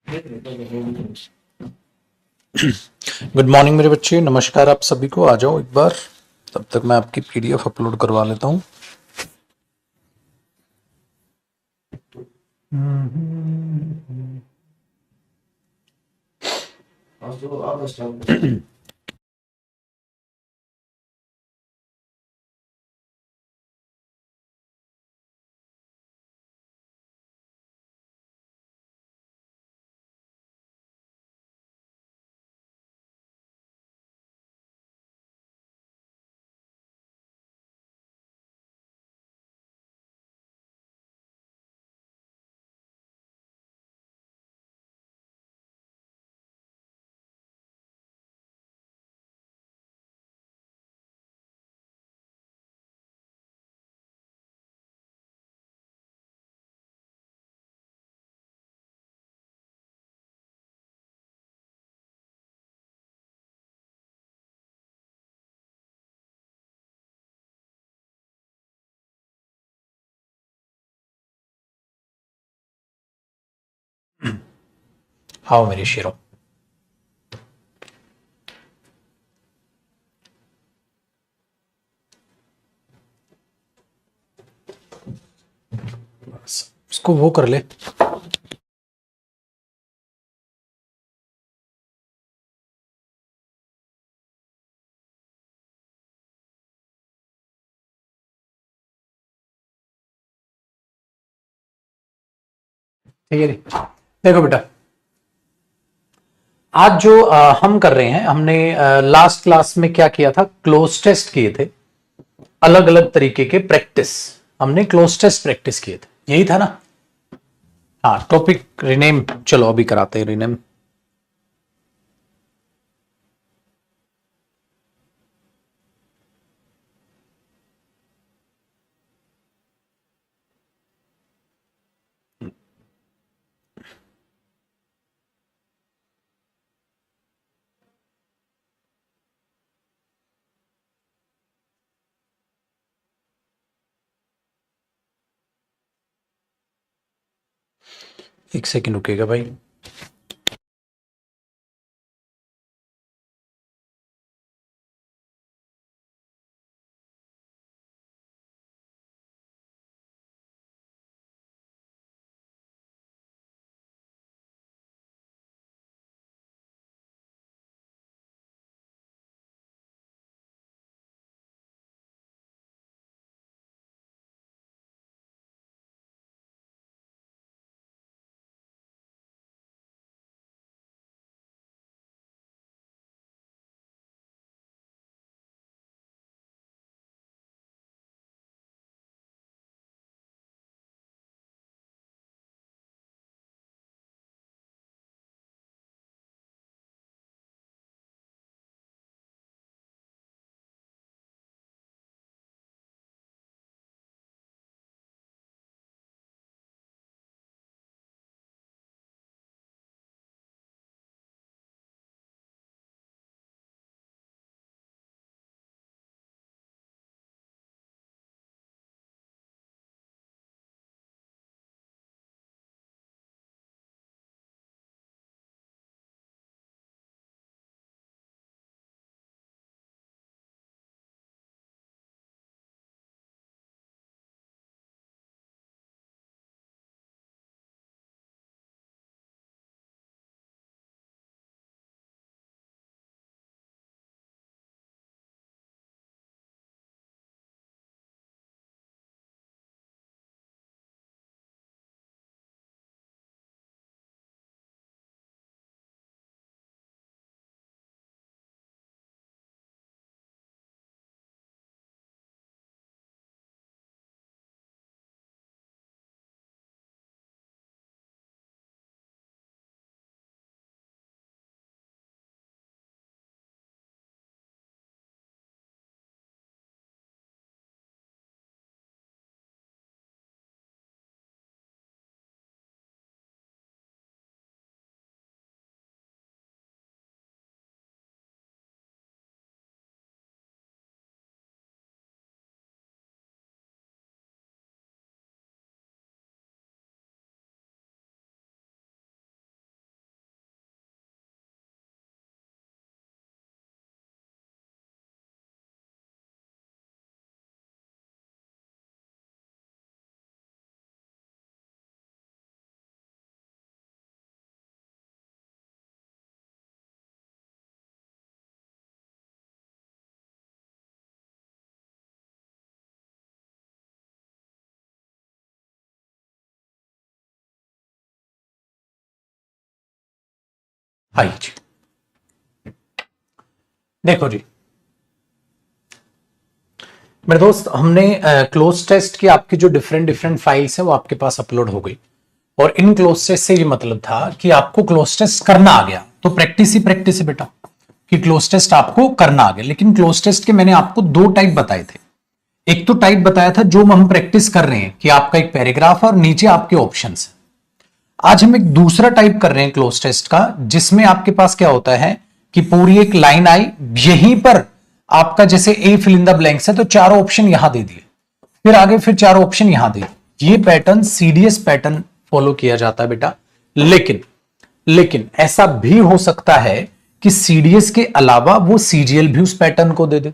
Good morning मेरे बच्चे, नमस्कार आप सभी को। आ जाओ एक बार, तब तक मैं आपकी पीडीएफ अपलोड करवा लेता हूँ। आओ मेरे शेरों। इसको वो कर ले। ठीक है जी। देखो बेटा, आज जो हम कर रहे हैं, हमने लास्ट क्लास में क्या किया था, क्लोज टेस्ट किए थे। अलग अलग तरीके के प्रैक्टिस, हमने क्लोज टेस्ट प्रैक्टिस किए थे, यही था ना। हाँ, टॉपिक रिनेम, चलो अभी कराते हैं रिनेम। एक सेकंड रुकेगा भाई। आइए जी, देखो जी मेरे दोस्त, हमने क्लोज टेस्ट की आपकी जो डिफरेंट डिफरेंट फाइल्स है वो आपके पास अपलोड हो गई, और इन क्लोज टेस्ट से ये मतलब था कि आपको क्लोज टेस्ट करना आ गया, तो प्रैक्टिस है बेटा कि क्लोज टेस्ट आपको करना आ गया। लेकिन क्लोज टेस्ट के मैंने आपको दो टाइप बताए थे। एक तो टाइप बताया था जो हम प्रैक्टिस कर रहे हैं कि आपका एक पैराग्राफ और नीचे आपके ऑप्शंस है। आज हम एक दूसरा टाइप कर रहे हैं क्लोज टेस्ट का, जिसमें आपके पास क्या होता है कि पूरी एक लाइन आई, यहीं पर आपका जैसे A fill in the blanks है तो चारों ऑप्शन यहां दे दिए, फिर आगे फिर चारों ऑप्शन यहां दे दिए। ये पैटर्न सीडीएस पैटर्न फॉलो किया जाता है बेटा। लेकिन ऐसा भी हो सकता है कि सीडीएस के अलावा वो सीजीएल भी उस पैटर्न को दे दे।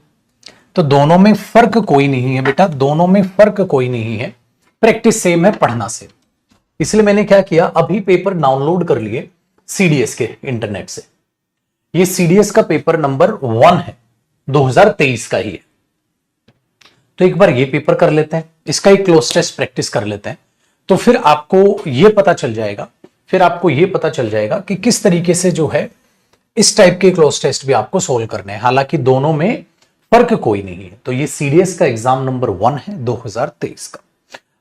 तो दोनों में फर्क कोई नहीं है बेटा, दोनों में फर्क कोई नहीं है, प्रैक्टिस सेम है, पढ़ना सेम। इसलिए मैंने क्या किया, अभी पेपर डाउनलोड कर लिए सीडीएस के इंटरनेट से। ये सीडीएस का पेपर नंबर 1 है, 2023 का ही है। तो एक बार ये पेपर कर लेते हैं, इसका एक क्लोज टेस्ट प्रैक्टिस कर लेते हैं, तो फिर आपको ये पता चल जाएगा कि किस तरीके से जो है इस टाइप के क्लोज टेस्ट भी आपको सोल्व करने हैं। हालांकि दोनों में फर्क कोई नहीं है। तो ये सीडीएस का एग्जाम नंबर 1 है 2023 का।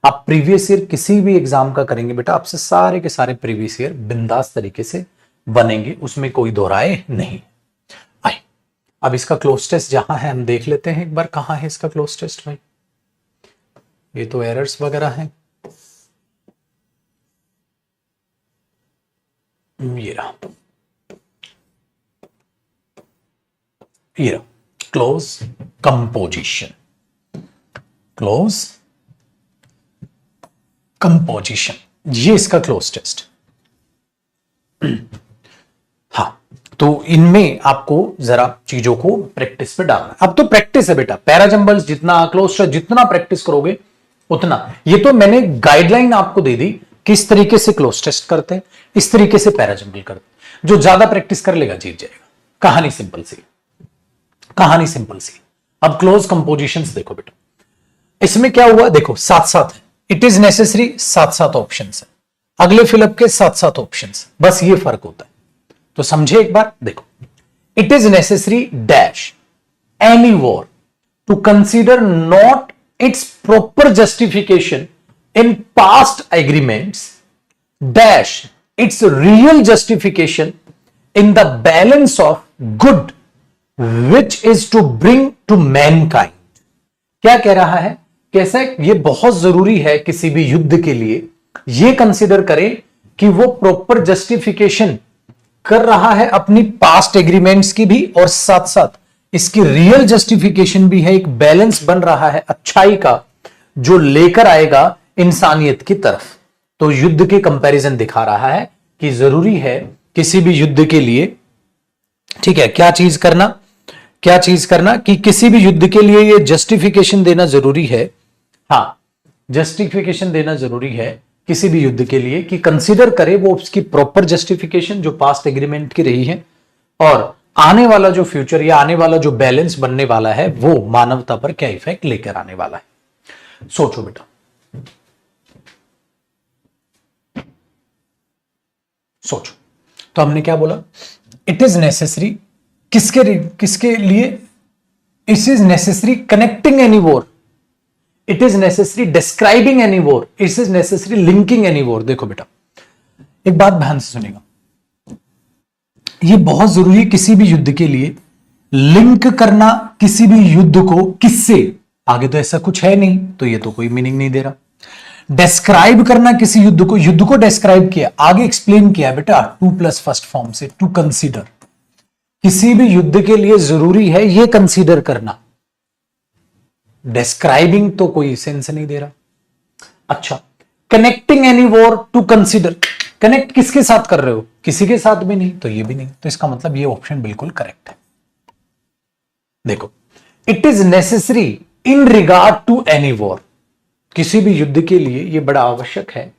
आप प्रीवियस ईयर किसी भी एग्जाम का करेंगे बेटा, आपसे सारे के सारे प्रीवियस ईयर बिंदास तरीके से बनेंगे, उसमें कोई दो राय नहीं। आइए अब इसका क्लोज टेस्ट जहां है हम देख लेते हैं एक बार, कहां है इसका क्लोज टेस्ट भाई। ये तो एरर्स वगैरह हैं, ये रहा क्लोज कंपोजिशन, ये इसका क्लोज टेस्ट। हाँ, तो इनमें आपको जरा चीजों को प्रैक्टिस पे डालना है। अब तो प्रैक्टिस है बेटा, पैराजंबल्स जितना क्लोज टेस्ट जितना प्रैक्टिस करोगे उतना। ये तो मैंने गाइडलाइन आपको दे दी किस तरीके से क्लोज टेस्ट करते हैं, इस तरीके से पैराजंबल करते हैं। जो ज्यादा प्रैक्टिस कर लेगा जीत जाएगा। कहानी सिंपल सी। अब क्लोज कंपोजिशंस देखो बेटा, इसमें क्या हुआ देखो, साथ साथ है, इट इज नेसेसरी साथ साथ ऑप्शंस है, अगले फिलअप के साथ साथ ऑप्शंस, बस ये फर्क होता है। तो समझे एक बार, देखो it is necessary dash any war to consider not its proper justification in past agreements dash its real justification in the balance of good which is to bring to mankind। क्या कह रहा है, कैसे ये बहुत जरूरी है किसी भी युद्ध के लिए ये कंसीडर करें कि वो प्रॉपर जस्टिफिकेशन कर रहा है अपनी पास्ट एग्रीमेंट्स की भी, और साथ साथ इसकी रियल जस्टिफिकेशन भी है, एक बैलेंस बन रहा है अच्छाई का जो लेकर आएगा इंसानियत की तरफ। तो युद्ध के कंपैरिजन दिखा रहा है कि जरूरी है किसी भी युद्ध के लिए, ठीक है, क्या चीज करना कि किसी भी युद्ध के लिए ये जस्टिफिकेशन देना जरूरी है। हां, जस्टिफिकेशन देना जरूरी है किसी भी युद्ध के लिए कि कंसीडर करे वो उसकी प्रॉपर जस्टिफिकेशन जो पास्ट एग्रीमेंट की रही है, और आने वाला जो फ्यूचर या आने वाला जो बैलेंस बनने वाला है वो मानवता पर क्या इफेक्ट लेकर आने वाला है। सोचो बेटा, सोचो। तो हमने क्या बोला, इट इज नेसेसरी किसके लिए, it is necessary connecting any war, it is necessary describing any war, it is necessary linking any war. देखो बेटा, एक बात ध्यान से सुनेगा, ये बहुत जरूरी है किसी भी युद्ध के लिए लिंक करना किसी भी युद्ध को किससे, आगे तो ऐसा कुछ है नहीं, तो ये तो कोई मीनिंग नहीं दे रहा। डिस्क्राइब करना किसी युद्ध को डिस्क्राइब किया, आगे एक्सप्लेन किया बेटा 2+ फर्स्ट फॉर्म से, टू कंसीडर। किसी भी युद्ध के लिए जरूरी है ये कंसीडर करना, डिस्क्राइबिंग तो कोई सेंस नहीं दे रहा। अच्छा, connecting any war to consider, connect किसके साथ कर रहे हो, किसी के साथ भी नहीं, तो ये भी नहीं, तो इसका मतलब ये ऑप्शन बिल्कुल करेक्ट है। देखो, it is necessary in regard to any war, किसी भी युद्ध के लिए यह बड़ा आवश्यक है,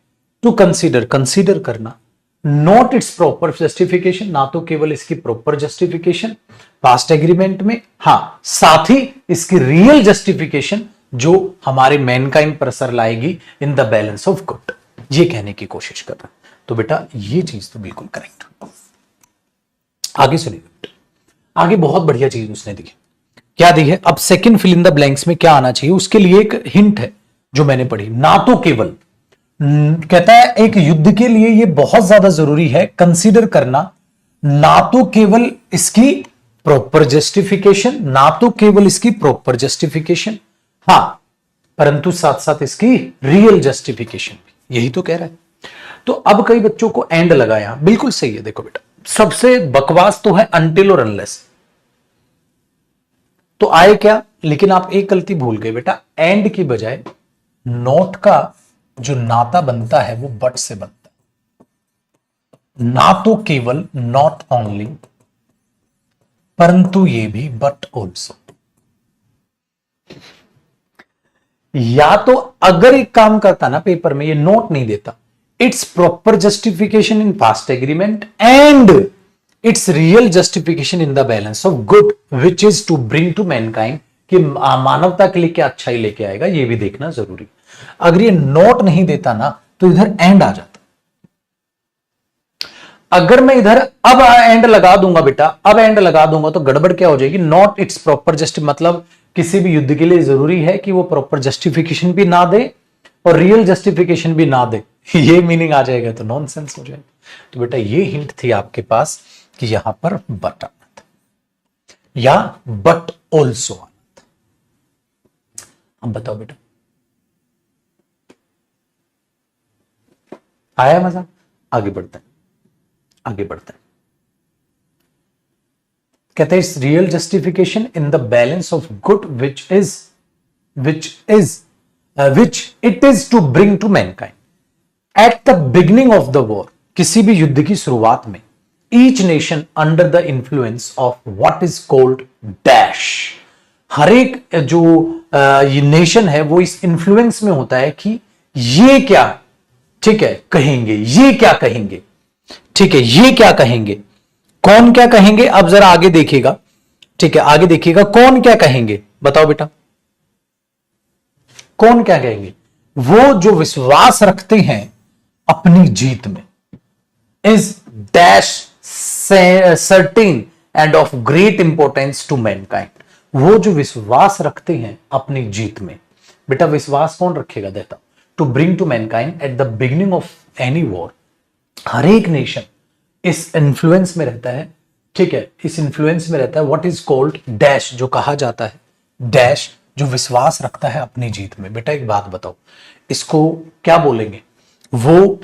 टू कंसीडर करना, नॉट इट्स प्रॉपर जस्टिफिकेशन, ना तो केवल इसकी प्रॉपर जस्टिफिकेशन पास्ट एग्रीमेंट में, हां साथ ही इसकी रियल जस्टिफिकेशन जो हमारे मैनकाइंड पर असर लाएगी इन द बैलेंस ऑफ गुड, ये कहने की कोशिश कर रहा है। तो बेटा ये चीज तो बिल्कुल करेक्ट। आगे सुनिए, आगे बहुत बढ़िया चीज उसने दी है। क्या दी है? अब second fill in the blanks में क्या आना चाहिए उसके लिए एक हिंट है जो मैंने पढ़ी। ना तो केवल कहता है एक युद्ध के लिए ये बहुत ज्यादा जरूरी है कंसीडर करना, ना तो केवल इसकी प्रॉपर जस्टिफिकेशन, ना तो केवल इसकी प्रॉपर जस्टिफिकेशन, हां परंतु साथ साथ इसकी रियल जस्टिफिकेशन भी। यही तो कह रहा है। तो अब कई बच्चों को एंड लगाया, बिल्कुल सही है। देखो बेटा, सबसे बकवास तो है अनटिल और अनलेस, तो आए क्या, लेकिन आप एक गलती भूल गए बेटा, एंड की बजाय नॉट का जो नाता बनता है वो बट से बनता है। ना तो केवल, नॉट ओनली, परंतु ये भी, बट ऑल्सो। या तो अगर एक काम करता ना पेपर में, ये नोट नहीं देता, its proper justification in past agreement and its real justification in the balance of good which is to bring to mankind, कि मानवता के लिए क्या अच्छाई लेके आएगा, ये भी देखना जरूरी। अगर ये नोट नहीं देता ना तो इधर एंड आ जाता। अगर मैं इधर अब एंड लगा दूंगा बेटा, अब एंड लगा दूंगा तो गड़बड़ क्या हो जाएगी, नॉट इट्स प्रॉपर जस्ट, मतलब किसी भी युद्ध के लिए जरूरी है कि वो प्रॉपर जस्टिफिकेशन भी ना दे और रियल जस्टिफिकेशन भी ना दे, ये मीनिंग आ जाएगा तो नॉनसेंस हो जाएगा। तो बेटा ये हिंट थी आपके पास कि यहां पर बट आना था या बट ऑल्सो आना था। अब बताओ बेटा, आया मजा? आगे बढ़ते हैं, आगे बढ़ते हैं। कहते हैं real justification in the balance of good which it is to bring to mankind at the beginning of the war. किसी भी युद्ध की शुरुआत में each nation under the influence of what is called dash, हर एक जो ये नेशन है वो इस इंफ्लुएंस में होता है कि ये क्या, ठीक है, कहेंगे, ये क्या कहेंगे, ठीक है, ये क्या कहेंगे, कौन क्या कहेंगे। अब जरा आगे देखिएगा, ठीक है, आगे देखिएगा, कौन क्या कहेंगे, बताओ बेटा, कौन क्या कहेंगे। वो जो विश्वास रखते हैं अपनी जीत में, is dash certain and of great importance to mankind. वो जो विश्वास रखते हैं अपनी जीत में, बेटा विश्वास कौन रखेगा, देता, to bring to mankind at the beginning of any war. हर एक नेशन इस इन्फ्लुएंस में रहता है, ठीक है, इस इन्फ्लुएंस में रहता है व्हाट इज कॉल्ड डैश, जो कहा जाता है डैश, जो विश्वास रखता है अपनी जीत में। बेटा एक बात बताओ, इसको क्या बोलेंगे? वो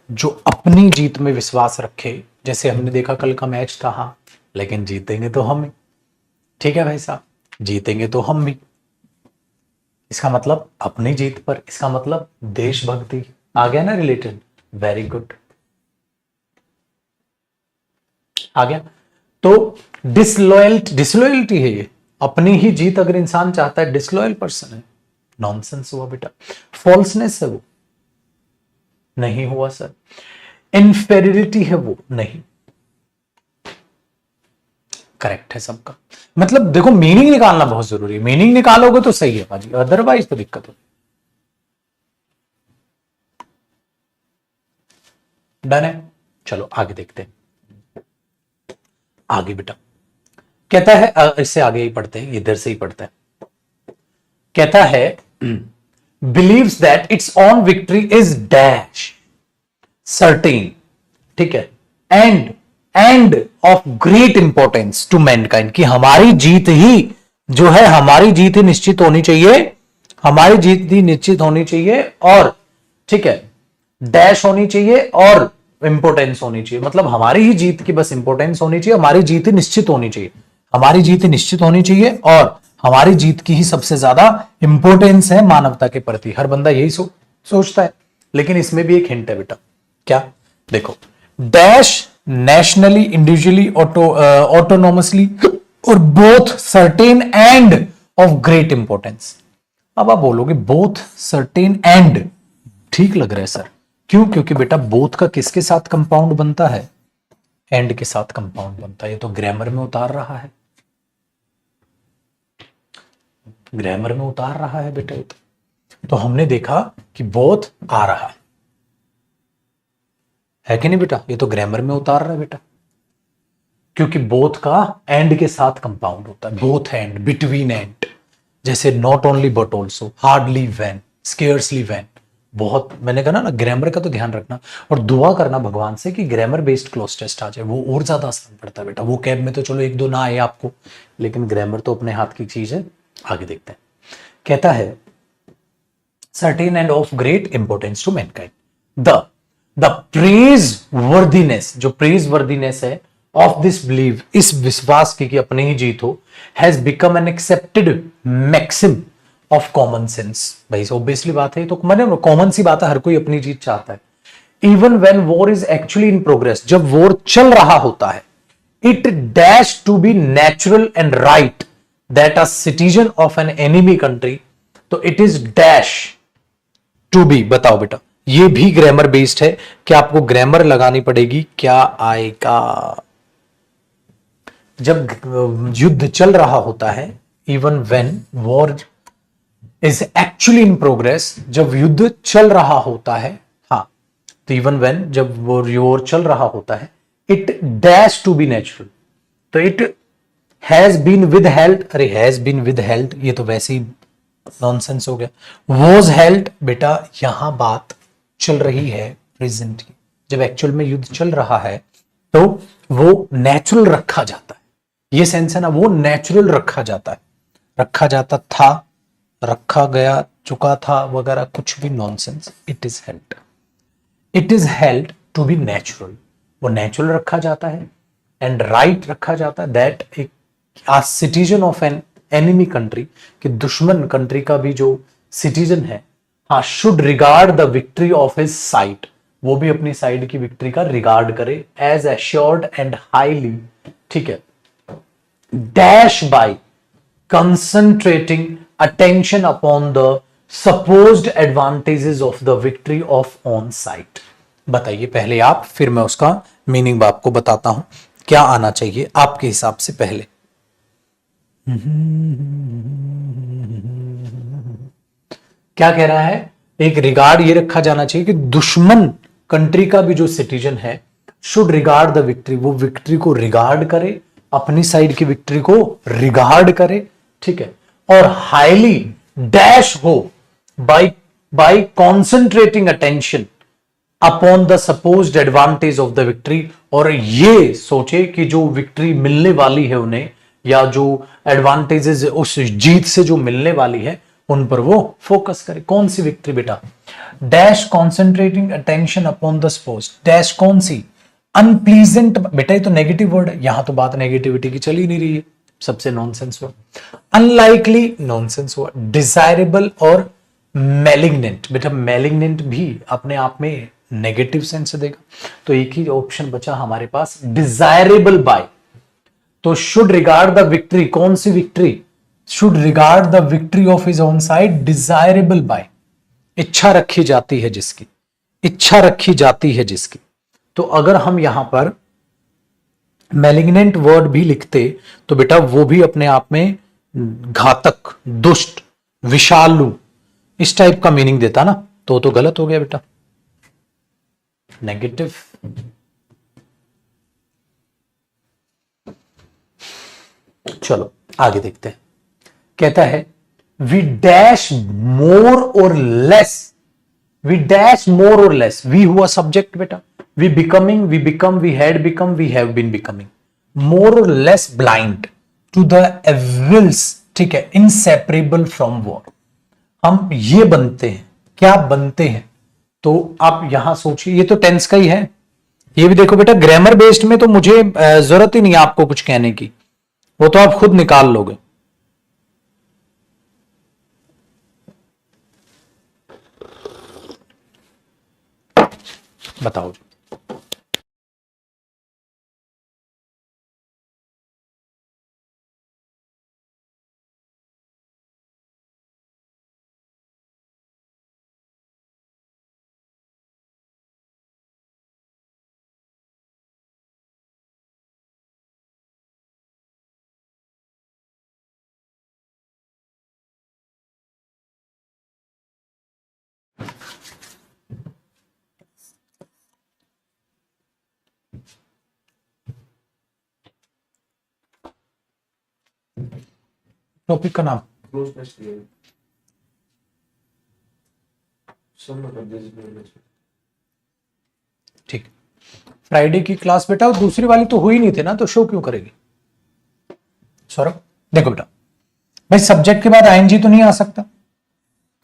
जो अपनी जीत में विश्वास रखे, जैसे हमने देखा कल का मैच था, हाँ, लेकिन जीतेंगे तो हम ही, ठीक है भाई साहब, जीतेंगे तो हम भी। इसका मतलब अपनी जीत पर, इसका मतलब देशभक्ति आ गया ना रिलेटेड। वेरी गुड, आ गया। तो डिसलॉयल्टी है ये, अपनी ही जीत अगर इंसान चाहता है, डिसलॉयल पर्सन है, नॉनसेंस हुआ बेटा, फॉल्सनेस है वो, नहीं हुआ सर, इनफेरियरिटी है वो, नहीं, करेक्ट है सबका। मतलब देखो मीनिंग निकालना बहुत जरूरी है, मीनिंग निकालोगे तो सही है बाजी, अदरवाइज तो दिक्कत हो। डन है, चलो आगे देखते हैं। आगे बेटा कहता है, इससे आगे ही पढ़ते हैं, इधर से ही पढ़ते हैं। कहता है believes that its own victory is dash certain, ठीक है, and of great importance to mankind, कि हमारी जीत ही जो है, हमारी जीत ही निश्चित होनी चाहिए, हमारी जीत ही निश्चित होनी चाहिए, और ठीक है डैश होनी चाहिए और इंपोर्टेंस होनी चाहिए, मतलब हमारी ही जीत की बस इंपोर्टेंस होनी चाहिए, हमारी जीत ही निश्चित होनी चाहिए, हमारी जीत ही निश्चित होनी चाहिए, और हमारी जीत की ही सबसे ज्यादा इंपोर्टेंस है मानवता के प्रति। हर बंदा यही सोचता है, लेकिन इसमें भी एक हिंट है बेटा, क्या, देखो, डैश नेशनली, इंडिविजुअली, ऑटोनोमसली, और both certain and of great importance. अब आप बोलोगे बोथ सर्टेन एंड, ठीक लग रहा है सर, क्यों? क्योंकि बेटा बोथ का किसके साथ कंपाउंड बनता है, एंड के साथ कंपाउंड बनता है। ये तो ग्रामर में उतार रहा है, ग्रामर में उतार रहा है बेटा। तो हमने देखा कि बोथ आ रहा है कि नहीं बेटा, ये तो ग्रामर में उतार रहा है बेटा। क्योंकि बोथ का एंड के साथ कंपाउंड होता है, बोथ एंड, बिटवीन एंड, जैसे not only but also, hardly when, scarcely when. बहुत, मैंने कहा ना ग्रामर का तो ध्यान रखना और दुआ करना भगवान से कि ग्रामर बेस्ड क्लोज टेस्ट आ जाए, वो और ज्यादा आसान पड़ता है बेटा। वो कैब में तो चलो एक दो ना आए आपको, लेकिन ग्रामर तो अपने हाथ की चीज है। आगे देखते हैं, कहता है certain and of great importance to mankind. The praiseworthiness, जो praiseworthiness है of this belief, इस विश्वास की कि अपने ही जीत हो, has become an accepted maxim of common sense। भाई ऑब्वियसली बात है, तो मैंने कॉमन सी बात है, हर कोई अपनी जीत चाहता है। Even when war is actually in progress, जब वॉर चल रहा होता है, it dash to be natural and right that a citizen of an enemy country, तो it is dash to be. बताओ बेटा, ये भी ग्रामर बेस्ड है कि आपको ग्रामर लगानी पड़ेगी, क्या आएगा? जब युद्ध चल रहा होता है, even when war is actually in progress, जब युद्ध चल रहा होता है, हाँ, तो इवन वेन, जब वॉर चल रहा होता है, it dash to be natural, तो it has been withheld. अरे हैज बीन विद हेल्ड, ये तो वैसे ही नॉनसेंस हो गया। वॉज हेल्ड, बेटा यहां बात चल रही है प्रेजेंट की, जब एक्चुअल में युद्ध चल रहा है तो वो नेचुरल रखा जाता है। ये सेंस है ना, वो नेचुरल रखा जाता है, रखा जाता था, रखा गया, चुका था वगैरह, कुछ भी nonsense. It is held, it is held to be natural, वो नेचुरल रखा जाता है एंड राइट रखा जाता है दैट एक citizen of an enemy country, कि दुश्मन कंट्री का भी जो सिटीजन है, हाँ, should regard the victory of his side, वो भी अपनी साइड की विक्ट्री का रिगार्ड करे, एज एश्योर्ड एंड हाईली, ठीक है, dash by concentrating attention upon the supposed advantages of the victory of on site। बताइए पहले आप, फिर मैं उसका मीनिंग आपको बताता हूं, क्या आना चाहिए आपके हिसाब से पहले। क्या कह रहा है? एक रिगार्ड ये रखा जाना चाहिए कि दुश्मन कंट्री का भी जो सिटीजन है, शुड रिगार्ड द विक्ट्री, वो विक्ट्री को रिगार्ड करे, अपनी साइड की विक्ट्री को रिगार्ड करे, ठीक है, और हाईली डैश हो by by concentrating attention upon the supposed advantage of the victory, और ये सोचे कि जो विक्ट्री मिलने वाली है उन्हें, या जो एडवांटेजेस उस जीत से जो मिलने वाली है, उन पर वो फोकस करे। कौन सी विक्ट्री बेटा? Dash concentrating attention upon the suppose, dash कौन सी? अनप्लीजेंट, बेटा ये तो नेगेटिव वर्ड है, यहां तो बात नेगेटिविटी की चल ही नहीं रही है, सबसे नॉनसेंस हुआ। अनलाइकली, नॉनसेंस हुआ। डिजायरेबल और मैलिग्नेंट, बेटा मैलिग्नेंट भी अपने आप में नेगेटिव सेंस देगा, तो एक ही ऑप्शन बचा हमारे पास, डिजायरेबल बाय। तो शुड रिगार्ड द विक्ट्री, कौन सी victory? Should regard the victory of his own side desirable by, इच्छा रखी जाती है जिसकी, इच्छा रखी जाती है जिसकी। तो अगर हम यहां पर मैलिग्नेंट वर्ड भी लिखते तो बेटा वो भी अपने आप में घातक, दुष्ट, विषालु, इस टाइप का मीनिंग देता ना, तो गलत हो गया बेटा, नेगेटिव। चलो आगे देखते हैं, कहता है वी डैश मोर और लेस, वी डैश मोर और लेस, वी हुआ सब्जेक्ट बेटा, we becoming, we become, we had become, we have been becoming, more और less blind to the evils, ठीक है, इनसेपरेबल फ्रॉम वॉर। हम ये बनते हैं, क्या बनते हैं? तो आप यहां सोचिए, ये तो टेंस का ही है, ये भी देखो बेटा ग्रामर बेस्ड में तो मुझे जरूरत ही नहीं है आपको कुछ कहने की, वो तो आप खुद निकाल लोगे। बताओ। टॉपिक का नाम ठीक। फ्राइडे की क्लास बेटा दूसरी वाली तो हुई नहीं थी ना, तो शो क्यों करेगी सौरभ? देखो बेटा भाई, सब्जेक्ट के बाद आईएनजी तो नहीं आ सकता,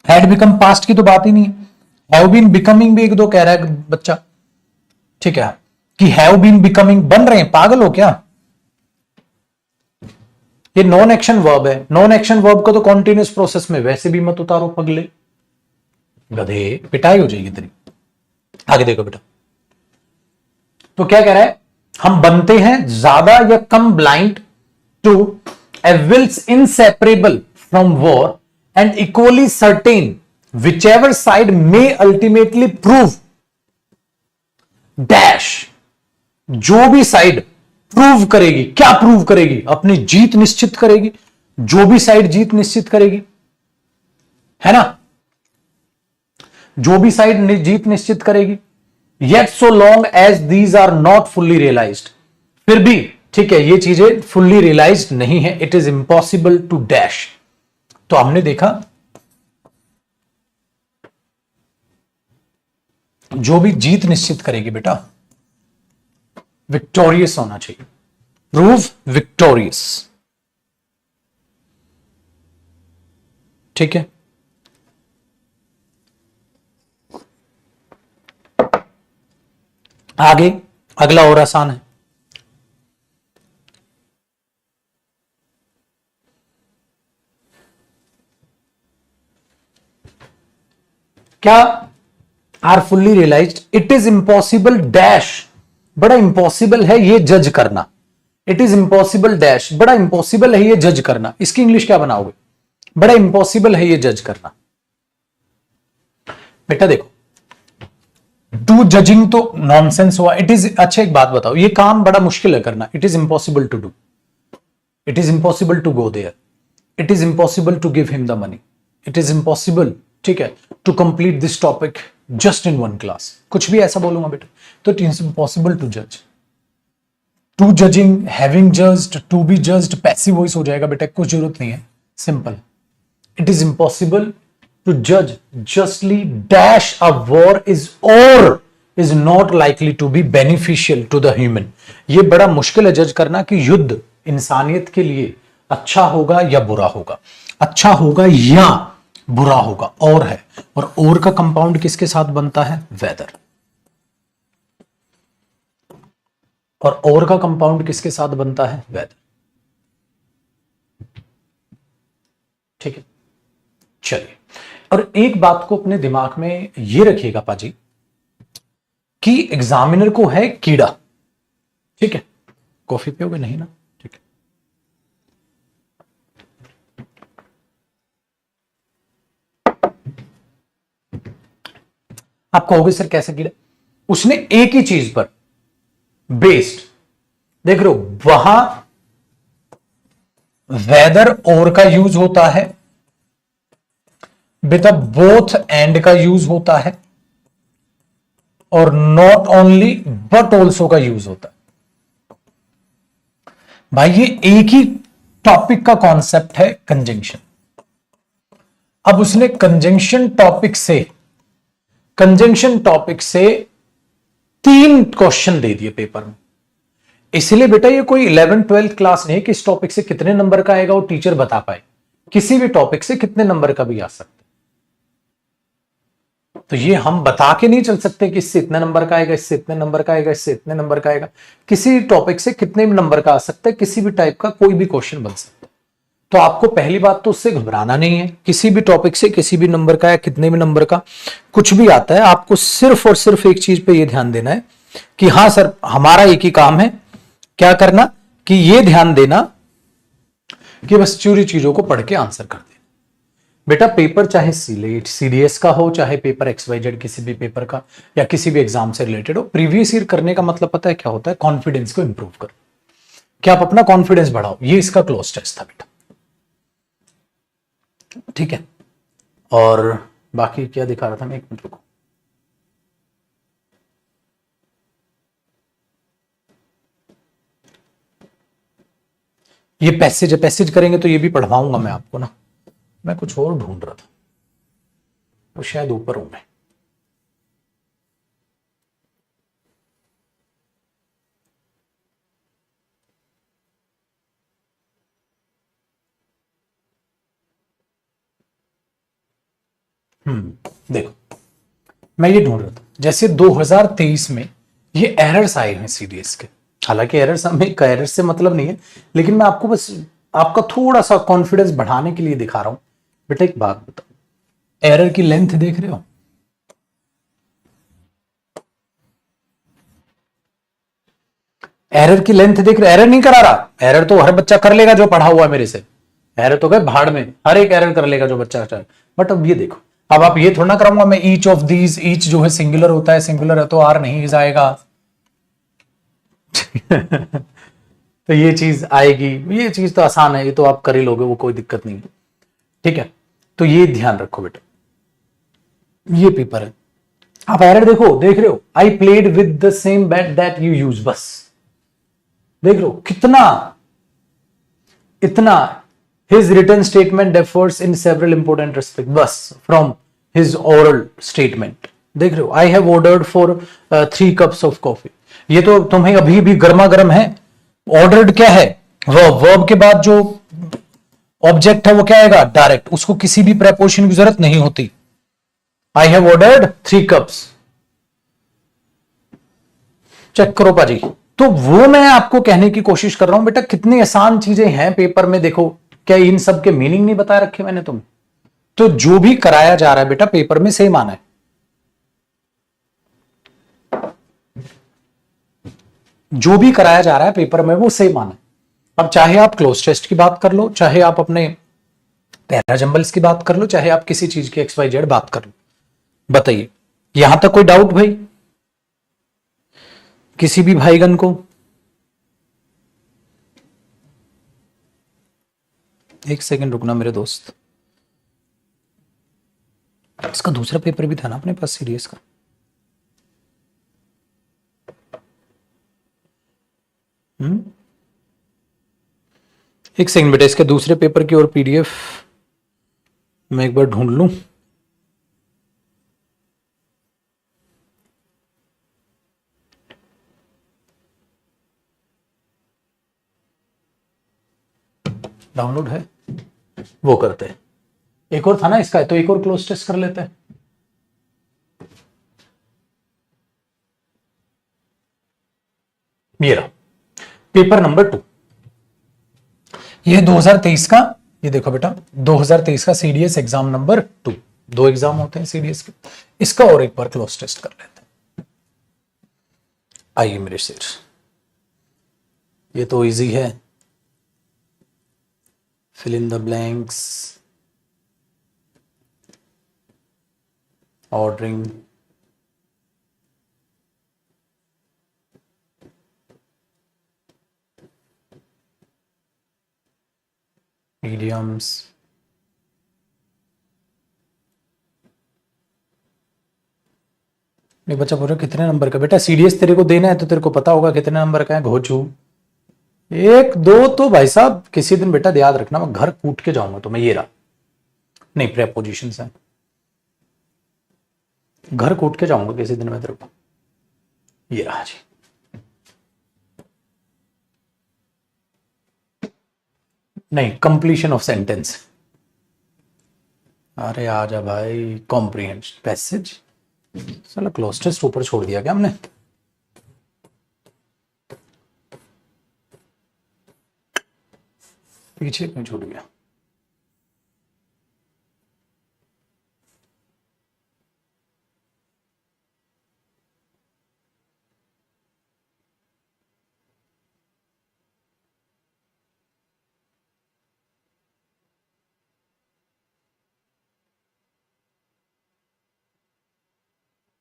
हैड बिकम पास्ट की तो बात ही नहीं है, हैव बीन बिकमिंग भी एक दो कह रहा है बच्चा, ठीक है, कि हैव बीन बिकमिंग बन रहे हैं, पागल हो क्या? ये नॉन एक्शन वर्ब है, नॉन एक्शन वर्ब को तो कॉन्टिन्यूस प्रोसेस में वैसे भी मत उतारो पगले गधे, पिटाई हो जाएगी तेरी। आगे देखो बेटा, तो क्या कह रहा है, हम बनते हैं ज्यादा या कम blind to evils inseparable from war and equally certain which ever side may ultimately prove dash. जो भी साइड प्रूव करेगी, क्या प्रूव करेगी? अपनी जीत निश्चित करेगी। जो भी साइड जीत निश्चित करेगी, है ना, जो भी साइड जीत निश्चित करेगी। Yet so long as these are not fully realised, फिर भी ठीक है ये चीजें फुल्ली रियलाइज्ड नहीं है, it is impossible to dash. तो हमने देखा जो भी जीत निश्चित करेगी बेटा विक्टोरियस होना चाहिए, प्रूव विक्टोरियस, ठीक है। आगे अगला और आसान है, क्या are fully realised, it is impossible dash, बड़ा इंपॉसिबल है ये जज करना, इट इज इंपॉसिबल डैश, बड़ा इंपॉसिबल है ये जज करना। इसकी इंग्लिश क्या बनाओगे? बड़ा इंपॉसिबल है ये जज करना। बेटा देखो, टू जजिंग तो नॉनसेंस हुआ, इट इज, अच्छा एक बात बताओ, ये काम बड़ा मुश्किल है करना, it is impossible to do, it is impossible to go there, it is impossible to give him the money, it is impossible, ठीक है, to complete this topic just in one class, कुछ भी ऐसा बोलूंगा बेटा तो इट इज इंपॉसिबल टू जज। To judging, having judged, to be judged passive voice हो जाएगा बेटा, कुछ जरूरत नहीं है, simple. It is impossible to जज justly dash a war is or is not likely to be beneficial to the human। ये बड़ा मुश्किल है जज करना कि युद्ध इंसानियत के लिए अच्छा होगा या बुरा होगा, अच्छा होगा या बुरा होगा, और है, और का कंपाउंड किसके साथ बनता है? वेदर। और का कंपाउंड किसके साथ बनता है? वेदर, ठीक है। चलिए, और एक बात को अपने दिमाग में ये रखिएगा पाजी कि एग्जामिनर को है कीड़ा, ठीक है, कॉफी पियोगे? नहीं ना, ठीक है। आप कहोगे सर कैसे कीड़ा? उसने एक ही चीज पर बेस्ड, देख रहे हो, वहां वेदर और का यूज होता है बेटा, बोथ एंड का यूज होता है, और नॉट ओनली बट ऑल्सो का यूज होता है। भाई ये एक ही टॉपिक का कॉन्सेप्ट है कंजंक्शन। अब उसने कंजंक्शन टॉपिक से 3 क्वेश्चन दे दिए पेपर में, इसलिए बेटा ये कोई 11th-12th क्लास नहीं कि इस टॉपिक से कितने नंबर का आएगा वो टीचर बता पाए, किसी भी टॉपिक से कितने नंबर का भी आ सकता। तो ये हम बता के नहीं चल सकते कि इससे इतने नंबर का आएगा, इससे इतने नंबर का आएगा, इससे इतने नंबर का आएगा। किसी टॉपिक से कितने भी नंबर का आ सकता है, किसी भी टाइप का कोई भी क्वेश्चन बन सकता है। तो आपको पहली बात तो उससे घबराना नहीं है, किसी भी टॉपिक से किसी भी नंबर का या कितने भी नंबर का कुछ भी आता है। आपको सिर्फ और सिर्फ एक चीज पे ये ध्यान देना है कि हाँ सर हमारा एक ही काम है, क्या करना, कि ये ध्यान देना कि बस चोरी चीजों को पढ़ के आंसर कर देना। बेटा पेपर चाहे सीडीएस का हो, चाहे पेपर XYZ किसी भी पेपर का या किसी भी एग्जाम से रिलेटेड हो, प्रीवियस ईयर करने का मतलब पता है क्या होता है? कॉन्फिडेंस को इंप्रूव करो, कि आप अपना कॉन्फिडेंस बढ़ाओ। ये इसका क्लोज टेस्ट था बेटा, ठीक है। और बाकी क्या दिखा रहा था मैं, एक मिनट रुको। ये पैसेज है, पैसेज करेंगे तो ये भी पढ़वाऊंगा मैं आपको ना। मैं कुछ और ढूंढ रहा था, तो शायद ऊपर हूं मैं। देखो मैं ये ढूंढ रहा था, जैसे 2023 में ये एरर्स आए हैं सीडीएस के। हालांकि एरर्स, हमें एरर्स से मतलब नहीं है, लेकिन मैं आपको बस आपका थोड़ा सा कॉन्फिडेंस बढ़ाने के लिए दिखा रहा हूं। बेटा एक बात बताओ, एरर की लेंथ देख रहे हो? एरर की लेंथ देख रहे हो? एरर नहीं करा रहा, एरर तो हर बच्चा कर लेगा जो पढ़ा हुआ है मेरे से। एरर तो गए भाड़ में, हर एक एरर कर लेगा जो बच्चा चाहे। बट अब ये देखो, अब आप ये थोड़ा ना कराऊंगा मैं, ईच ऑफ दीज, ईच जो है सिंगुलर होता है, सिंगुलर है तो आर नहीं इज आएगा। तो ये चीज आएगी, ये चीज तो आसान है, ये तो आप कर ही लोगे, वो कोई दिक्कत नहीं है। ठीक है, तो ये ध्यान रखो बेटा, ये पेपर है। आप एरर देखो, देख रहे हो, I played with the same bat that you use, बस देख रहे हो कितना, इतना। His return statement differs in several important respect, बस फ्रॉम हिज ओरल स्टेटमेंट। देख रहे हो, आई have ordered for 3 cups of coffee. ये तो तुम्हें अभी भी गर्मा गर्म है। ऑर्डर्ड क्या है? वर्ब के बाद जो ऑब्जेक्ट है वो क्या आएगा? डायरेक्ट, उसको किसी भी प्रेपोजिशन की जरूरत नहीं होती। I have ordered 3 cups. Check करो पाजी। तो वो मैं आपको कहने की कोशिश कर रहा हूं बेटा, कितनी आसान चीजें हैं पेपर में। देखो, क्या इन सब के मीनिंग नहीं बता रखे मैंने तुम्हें? तो जो भी कराया जा रहा है बेटा पेपर में सेम आना है। जो भी कराया जा रहा है पेपर में वो सेम आना है। अब चाहे आप क्लोज टेस्ट की बात कर लो, चाहे आप अपने पैरा जंबल्स की बात कर लो, चाहे आप किसी चीज की XYZ बात कर लो। बताइए, यहां तक कोई डाउट भाई किसी भी भाईगन को? एक सेकंड रुकना मेरे दोस्त, इसका दूसरा पेपर भी था ना अपने पास सीरीज का। एक सेकंड बेटा, इसके दूसरे पेपर की और PDF मैं एक बार ढूंढ लूं। डाउनलोड है, वो करते हैं। एक और था ना इसका, तो एक और क्लोज टेस्ट कर लेते हैं। ये रहा पेपर नंबर 2, ये 2023 का। ये देखो बेटा, 2023 का CDS एग्जाम नंबर 2। 2 एग्जाम होते हैं CDS के, इसका और एक बार क्लोज टेस्ट कर लेते हैं। आइए मेरे शेर, ये तो इजी है। Fill in the blanks, ordering, mediums, नहीं बच्चा बोल रहा कितने नंबर का? बेटा CDS तेरे को देना है तो तेरे को पता होगा कितने नंबर का है। घोचू 1 2 तो भाई साहब किसी दिन बेटा याद रखना, मैं घर कूट के जाऊंगा तो मैं। ये रहा, नहीं प्रेपोजिशन है, घर कूट के जाऊंगा किसी दिन मैं तेरे को। ये रहा जी, नहीं कंप्लीशन ऑफ सेंटेंस। अरे आजा भाई, कॉम्प्रीहेंशन पैसेज। साला क्लोज टेस्ट ऊपर छोड़ दिया क्या हमने? पीछे क्यों छूट गया?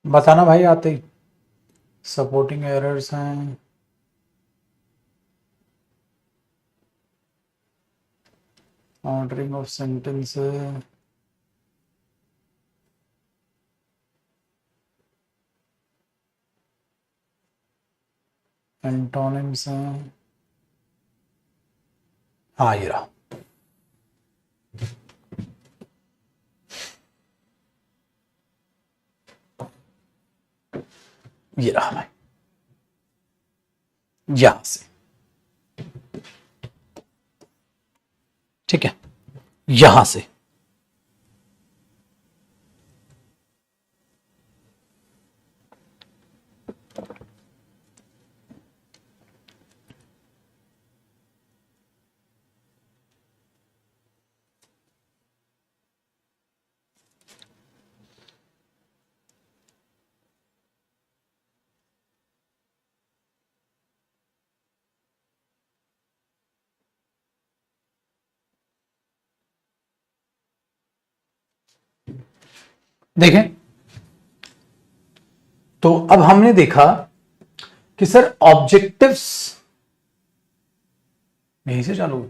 बताना भाई आते ही। सपोर्टिंग एरर्स हैं, ऑर्डरिंग ऑफ सेंटेंस, एंटोनिम्स हैं, हाँ ये रहा, ये रहा भाई, यहां से, ठीक है, यहां से देखें। तो अब हमने देखा कि सर ऑब्जेक्टिव्स यहीं से चालू,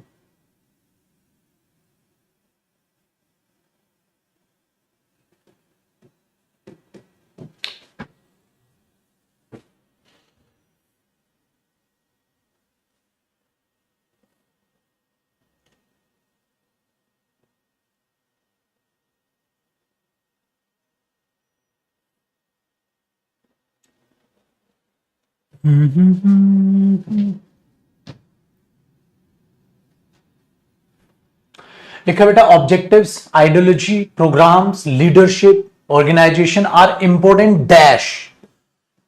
लिखा बेटा, objectives, ideology, programs, leadership, organisation are important dash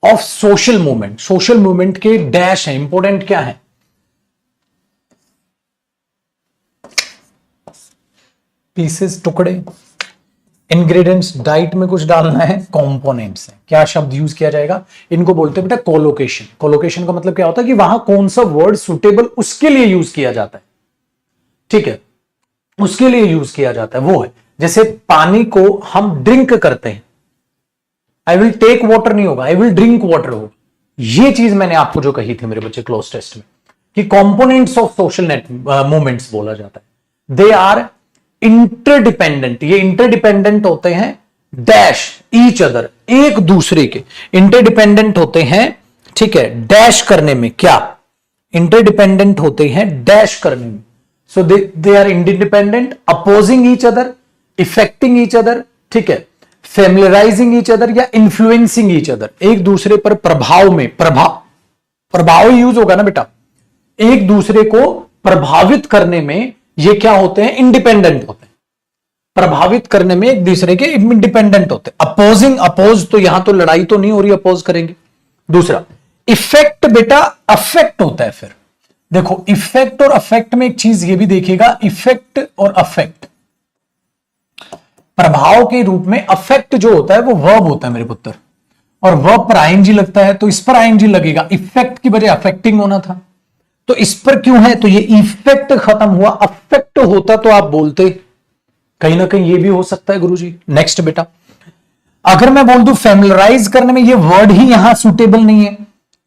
of social movement. Social movement के डैश है, इंपॉर्टेंट क्या है? पीसेस, टुकड़े, इंग्रेडिएंट्स, डाइट में कुछ डालना है, कंपोनेंट्स है। क्या शब्द यूज किया जाएगा? इनको बोलते हैं बेटा कोलोकेशन। कोलोकेशन का मतलब क्या होता है कि वहां कौन सा वर्ड सुटेबल उसके लिए यूज किया जाता है, ठीक है, उसके लिए यूज किया जाता है, वो है। जैसे पानी को हम ड्रिंक करते हैं, आई विल टेक वाटर नहीं होगा, आई विल ड्रिंक वाटर होगा। ये चीज मैंने आपको जो कही थी मेरे बच्चे क्लोज टेस्ट में, कि कंपोनेंट्स ऑफ सोशल मूवमेंट्स बोला जाता है। They are interdependent. ये इंटरडिपेंडेंट होते हैं डैश ईच अदर, एक दूसरे के इंटरडिपेंडेंट होते हैं, ठीक है, डैश करने में। क्या इंटरडिपेंडेंट होते हैं? डैश करने में। So they are independent, opposing each other, effecting each other, ठीक है, फेमिलराइजिंग ईच अदर या इन्फ्लुएंसिंग ईच अदर। एक दूसरे पर प्रभाव में, प्रभाव यूज होगा ना बेटा, एक दूसरे को प्रभावित करने में ये क्या होते हैं? इंडिपेंडेंट होते हैं। प्रभावित करने में एक दूसरे के इंडिपेंडेंट होते हैं। अपोजिंग, अपोज तो यहां तो लड़ाई तो नहीं हो रही, अपोज करेंगे। दूसरा इफेक्ट, बेटा अफेक्ट होता है। फिर देखो, इफेक्ट और अफेक्ट में एक चीज ये भी देखिएगा, इफेक्ट और अफेक्ट, प्रभाव के रूप में अफेक्ट जो होता है वो वर्ब होता है मेरे पुत्र, और वर्ब पर आईएनजी लगता है, तो इस पर आईएनजी लगेगा। इफेक्ट की वजह अफेक्टिंग होना था, तो इस पर क्यों है? तो ये इफेक्ट खत्म हुआ, अफेक्ट होता तो आप बोलते। कहीं ना कहीं ये भी हो सकता है गुरुजी। नेक्स्ट बेटा, अगर मैं बोल दूं फैमिलराइज करने में, ये वर्ड ही यहां सुटेबल नहीं है,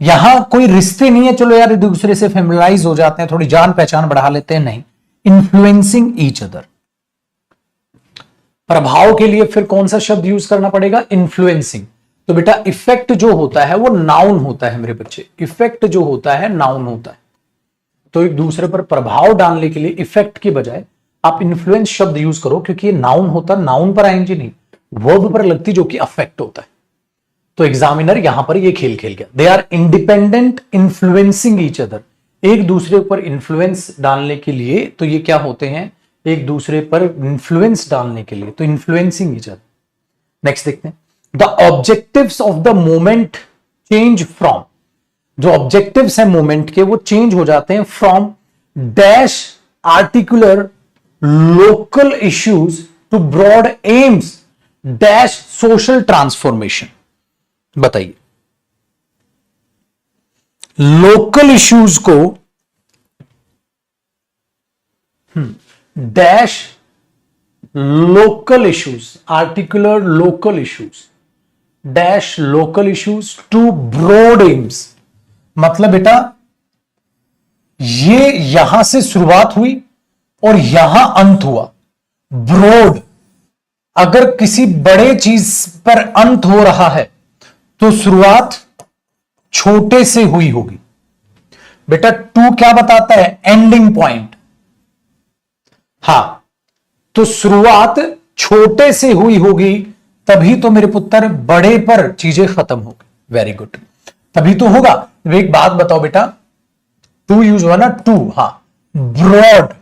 यहां कोई रिश्ते नहीं है, चलो यार एक दूसरे से फैमिलराइज हो जाते हैं, थोड़ी जान पहचान बढ़ा लेते हैं, नहीं। इन्फ्लुएंसिंग ईच अदर, प्रभाव के लिए फिर कौन सा शब्द यूज करना पड़ेगा? इन्फ्लुएंसिंग। तो बेटा इफेक्ट जो होता है वो नाउन होता है मेरे बच्चे, इफेक्ट जो होता है नाउन होता है। तो एक दूसरे पर प्रभाव डालने के लिए इफेक्ट की बजाय आप इन्फ्लुएंस शब्द यूज करो, क्योंकि ये नाउन होता, नाउन पर आएंगे नहीं, वर्ब पर लगती, जो कि अफेक्ट होता है। तो एग्जामिनर यहां पर ये खेल खेल गया। They are independent influencing each other, एक दूसरे पर इंफ्लुएंस डालने के लिए, तो ये क्या होते हैं? एक दूसरे पर इंफ्लुएंस डालने के लिए, तो इन्फ्लुएंसिंग ईच अदर। नेक्स्ट देखते हैं, the objectives of the moment change from, जो ऑब्जेक्टिव्स हैं मोमेंट के वो चेंज हो जाते हैं from dash particular local issues to broad aims dash social transformation. बताइए, लोकल इश्यूज को dash local issues, particular local issues dash local issues to broad aims. मतलब बेटा ये यहां से शुरुआत हुई और यहां अंत हुआ। ब्रॉड, अगर किसी बड़े चीज पर अंत हो रहा है तो शुरुआत छोटे से हुई होगी। बेटा टू क्या बताता है? Ending point. हां, तो शुरुआत छोटे से हुई होगी, तभी तो मेरे पुत्र बड़े पर चीजें खत्म होगी। वेरी गुड, तभी तो होगा। एक बात बताओ बेटा, टू यूज हुआ ना, टू, हां, ब्रॉड,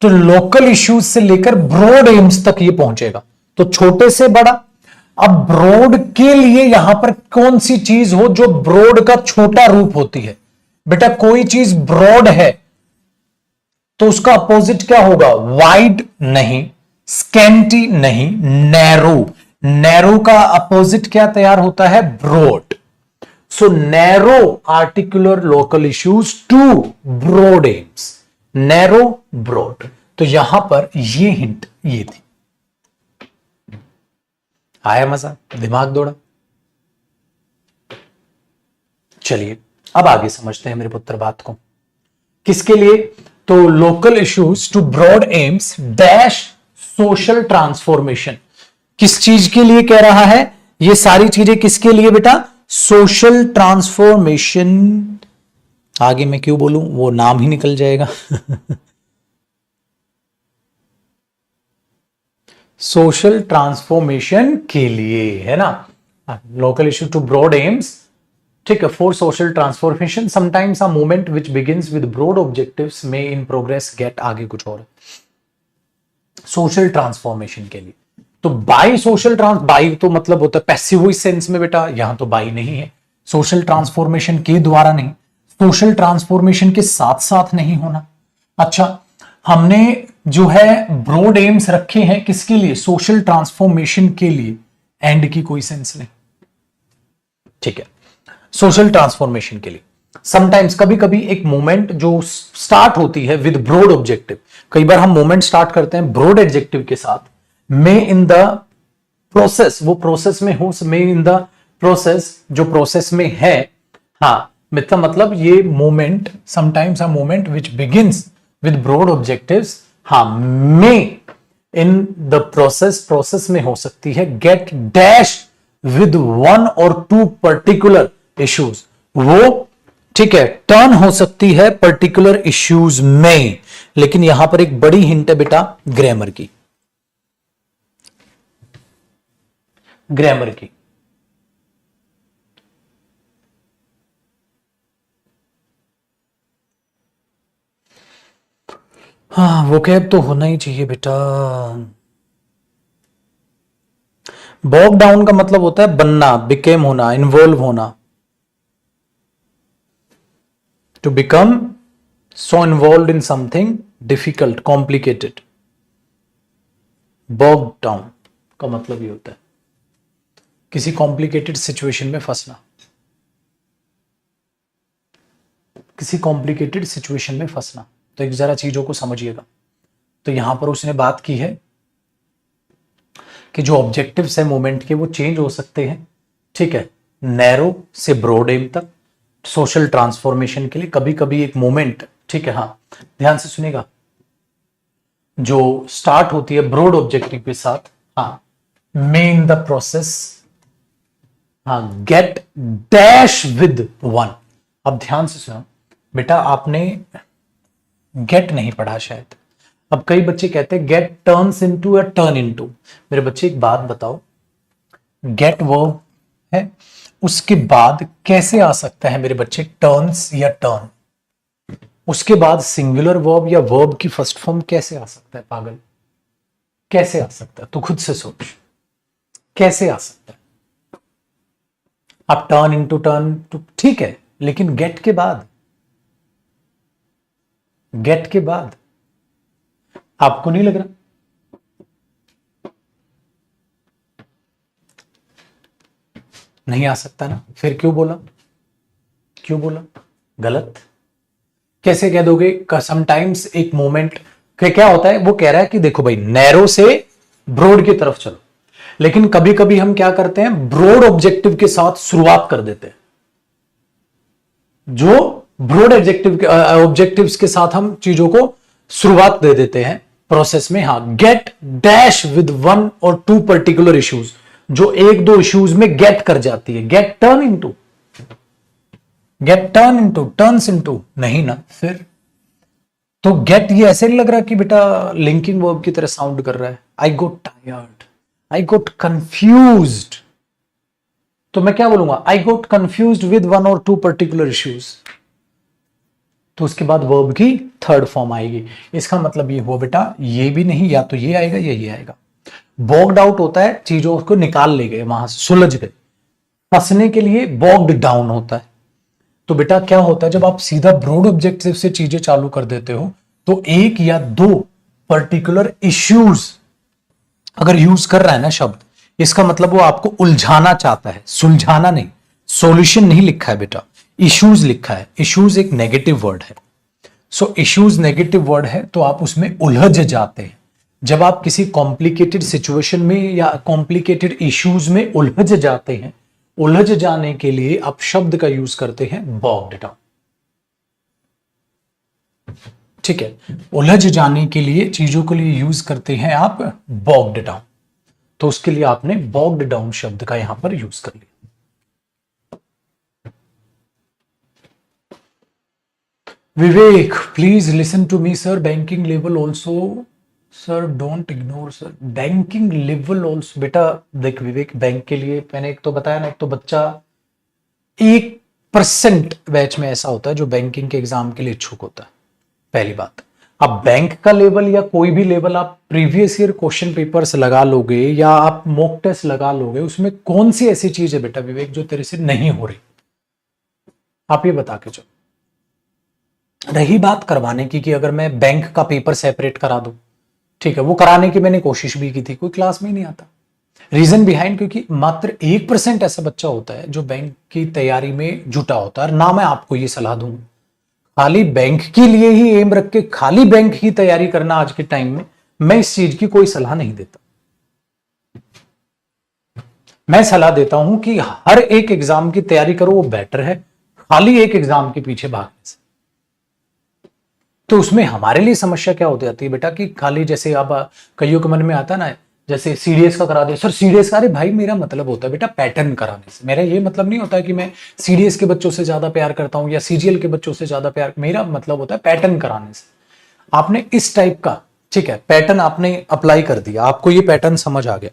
तो लोकल इश्यूज से लेकर ब्रॉड एम्स तक ये पहुंचेगा, तो छोटे से बड़ा। अब ब्रॉड के लिए यहां पर कौन सी चीज हो जो ब्रॉड का छोटा रूप होती है? बेटा कोई चीज ब्रॉड है तो उसका अपोजिट क्या होगा? वाइड नहीं, स्कैंटी नहीं, नैरो। नैरो का अपोजिट क्या तैयार होता है? Broad. So narrow particular local issues to broad aims, narrow broad. तो यहां पर ये हिंट ये थी। आया मजा? दिमाग दौड़ा? चलिए अब आगे समझते हैं मेरे पुत्र बात को। किसके लिए? तो local issues to broad aims dash social transformation. किस चीज के लिए कह रहा है? ये सारी चीजें किसके लिए बेटा? Social transformation. आगे मैं क्यों बोलूं, वो नाम ही निकल जाएगा। सोशल ट्रांसफॉर्मेशन के लिए, है ना? Local issue to broad aims, ठीक है, for social transformation sometimes a movement which begins with broad objectives में इन प्रोग्रेस गेट, आगे कुछ और सोशल ट्रांसफॉर्मेशन के लिए। तो बाई सोशल ट्रांस, बाई तो मतलब होता है पैसिव सेंस में बेटा, यहां तो बाई नहीं है। सोशल ट्रांसफॉर्मेशन के द्वारा नहीं, सोशल ट्रांसफॉर्मेशन के साथ साथ नहीं होना। अच्छा, हमने जो है ब्रॉड एम्स रखे हैं किसके लिए? सोशल ट्रांसफॉर्मेशन के लिए। एंड की कोई सेंस नहीं, ठीक है, सोशल ट्रांसफॉर्मेशन के लिए। समटाइम्स, कभी कभी एक मूवमेंट जो स्टार्ट होती है विद ब्रॉड ऑब्जेक्टिव, कई बार हम मूवमेंट स्टार्ट करते हैं ब्रॉड ऑब्जेक्टिव के साथ, मे इन द प्रोसेस, वो प्रोसेस में हो, मे इन द प्रोसेस, जो प्रोसेस में है, हाँ, मतलब ये movement, sometimes a movement which begins with broad objectives, हाँ, may in the process, process में हो सकती है, get dash with one or two particular issues, वो, ठीक है, टर्न हो सकती है पर्टिकुलर इश्यूज में। लेकिन यहां पर एक बड़ी हिंट है बेटा ग्रामर की, ग्रामर की। हाँ, वोकैब तो होना ही चाहिए बेटा। बॉग डाउन का मतलब होता है बनना, बिकेम होना, इन्वॉल्व होना, to become so involved in something difficult, complicated. Bog down का मतलब ये होता है किसी कॉम्प्लिकेटेड सिचुएशन में फंसना, किसी कॉम्प्लिकेटेड सिचुएशन में फंसना। तो एक जरा चीजों को समझिएगा। तो यहां पर उसने बात की है कि जो ऑब्जेक्टिव्स है मूवमेंट के वो चेंज हो सकते हैं, ठीक है, नैरो से ब्रॉड एम तक, सोशल ट्रांसफॉर्मेशन के लिए। कभी कभी एक मूवमेंट, ठीक है, हाँ, ध्यान से सुनेगा, जो स्टार्ट होती है ब्रॉड ऑब्जेक्टिव के साथ, हाँ, मे इन द प्रोसेस, हाँ, गेट डैश विद वन। अब ध्यान से सुनो बेटा, आपने गेट नहीं पढ़ा शायद। अब कई बच्चे कहते हैं गेट टर्न्स इनटू या टर्न इनटू। मेरे बच्चे एक बात बताओ, गेट वर्ब है, उसके बाद कैसे आ सकता है मेरे बच्चे टर्न्स या टर्न? उसके बाद सिंगुलर वर्ब या वर्ब की फर्स्ट फॉर्म कैसे आ सकता है? पागल, कैसे आ सकता है? तू खुद से सोच, कैसे आ सकता है? आप टर्न इनटू टर्न टू, ठीक है, लेकिन गेट के बाद, गेट के बाद आपको नहीं लग रहा? नहीं आ सकता ना? फिर क्यों बोला? क्यों बोला? गलत कैसे कह दोगे? समटाइम्स एक मोमेंट क्या होता है, वो कह रहा है कि देखो भाई, नैरो से ब्रॉड की तरफ चलो, लेकिन कभी कभी हम क्या करते हैं, ब्रॉड ऑब्जेक्टिव के साथ शुरुआत कर देते हैं। जो ब्रॉड ऑब्जेक्टिव्स के साथ हम चीजों को शुरुआत दे देते हैं प्रोसेस में। हाँ, get dash with one or two particular issues, जो एक दो इश्यूज में गेट कर जाती है। Get turn into, get turn into, turns into नहीं ना? फिर तो गेट ये ऐसे नहीं लग रहा कि बेटा लिंकिंग वर्ब की तरह साउंड कर रहा है। आई गोट टायर्ड, आई गोट कंफ्यूज्ड, तो मैं क्या बोलूंगा, आई गोट confused with one or two particular issues, तो उसके बाद वर्ब की थर्ड फॉर्म आएगी। इसका मतलब ये हुआ बेटा ये भी नहीं, या तो ये आएगा या ये आएगा। बॉग्ड आउट होता है, चीजों को निकाल ले गए, वहां से सुलझ गए। फंसने के लिए बॉग्ड डाउन होता है। तो बेटा क्या होता है, जब आप सीधा ब्रॉड ऑब्जेक्टिव से चीजें चालू कर देते हो तो एक या दो पर्टिकुलर इश्यूज अगर यूज कर रहा है ना शब्द, इसका मतलब वो आपको उलझाना चाहता है, सुलझाना नहीं। सॉल्यूशन नहीं लिखा है बेटा, इश्यूज लिखा है। इश्यूज एक नेगेटिव वर्ड है। सो इश्यूज नेगेटिव वर्ड है तो आप उसमें उलझ जाते हैं। जब आप किसी कॉम्प्लिकेटेड सिचुएशन में या कॉम्प्लिकेटेड इश्यूज में उलझ जाते हैं, उलझ जाने के लिए आप शब्द का यूज करते हैं बॉग्ड डाउन। ठीक है, उलझ जाने के लिए चीजों के लिए यूज करते हैं आप बॉग्ड डाउन। तो उसके लिए आपने बॉग्ड डाउन शब्द का यहां पर यूज कर लिया। Vivek please listen to me sir, banking level also sir, don't ignore sir, banking level also. बेटा देख विवेक, बैंक के लिए मैंने एक तो बताया ना, एक तो बच्चा 1% बैच में ऐसा होता है जो बैंकिंग के एग्जाम के लिए इच्छुक होता है। पहली बात, अब बैंक का लेवल या कोई भी लेवल आप प्रीवियस ईयर क्वेश्चन पेपर्स लगा लोगे या आप मॉक टेस्ट लगा लोगे, उसमें कौन सी ऐसी चीज है बेटा विवेक जो तेरे से नहीं हो रही, आप ये बता के चलो। रही बात करवाने की कि अगर मैं बैंक का पेपर सेपरेट करा दूं, ठीक है, वो कराने की मैंने कोशिश भी की थी, कोई क्लास में ही नहीं आता। रीजन बिहाइंड, क्योंकि मात्र 1% ऐसा बच्चा होता है जो बैंक की तैयारी में जुटा होता है। ना मैं आपको ये सलाह दूं, खाली बैंक के लिए ही एम रख के खाली बैंक की तैयारी करना आज के टाइम में, मैं इस चीज की कोई सलाह नहीं देता। मैं सलाह देता हूं कि हर एक एग्जाम की तैयारी करो, वो बेटर है खाली एक एग्जाम के पीछे भागने से। तो उसमें हमारे लिए समस्या क्या हो जाती है बेटा कि खाली जैसे अब कईयों के मन में आता ना, जैसे सीडीएस का करा दे सर, सीडीएस का। अरे भाई मेरा मतलब होता है बेटा पैटर्न कराने से। मेरा ये मतलब नहीं होता कि मैं सीडीएस के बच्चों से ज्यादा प्यार करता हूं या सीजीएल के बच्चों से ज्यादा प्यार, मेरा मतलब होता है पैटर्न कराने से। आपने इस टाइप का, ठीक है, पैटर्न आपने अप्लाई कर दिया, आपको ये पैटर्न समझ आ गया,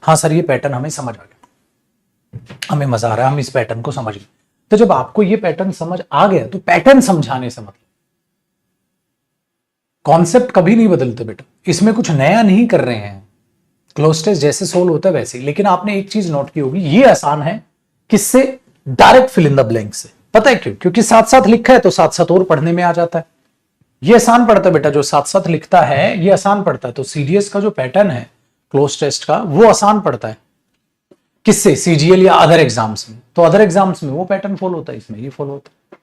हाँ सर ये पैटर्न हमें समझ आ गया, हमें मजा आ रहा है, हम इस पैटर्न को समझ गए। तो जब आपको ये पैटर्न समझ आ गया तो पैटर्न समझाने से मतलब, कॉन्सेप्ट कभी नहीं बदलते बेटा, इसमें कुछ नया नहीं कर रहे हैं। क्लोज टेस्ट जैसे सोल्व होता है वैसे ही। लेकिन आपने एक चीज नोट की होगी, ये आसान है किससे, direct fill in the blank से। पता है क्यों? क्योंकि साथ साथ लिखा है तो साथ साथ और पढ़ने में आ जाता है। ये आसान पड़ता है बेटा, जो साथ साथ लिखता है ये आसान पड़ता है। तो सीडीएस का जो पैटर्न है क्लोज टेस्ट का, वो आसान पड़ता है किससे, सीजीएल या अदर एग्जाम्स में। तो अदर एग्जाम्स में वो पैटर्न फॉलो होता है, इसमें ये फॉलो होता है।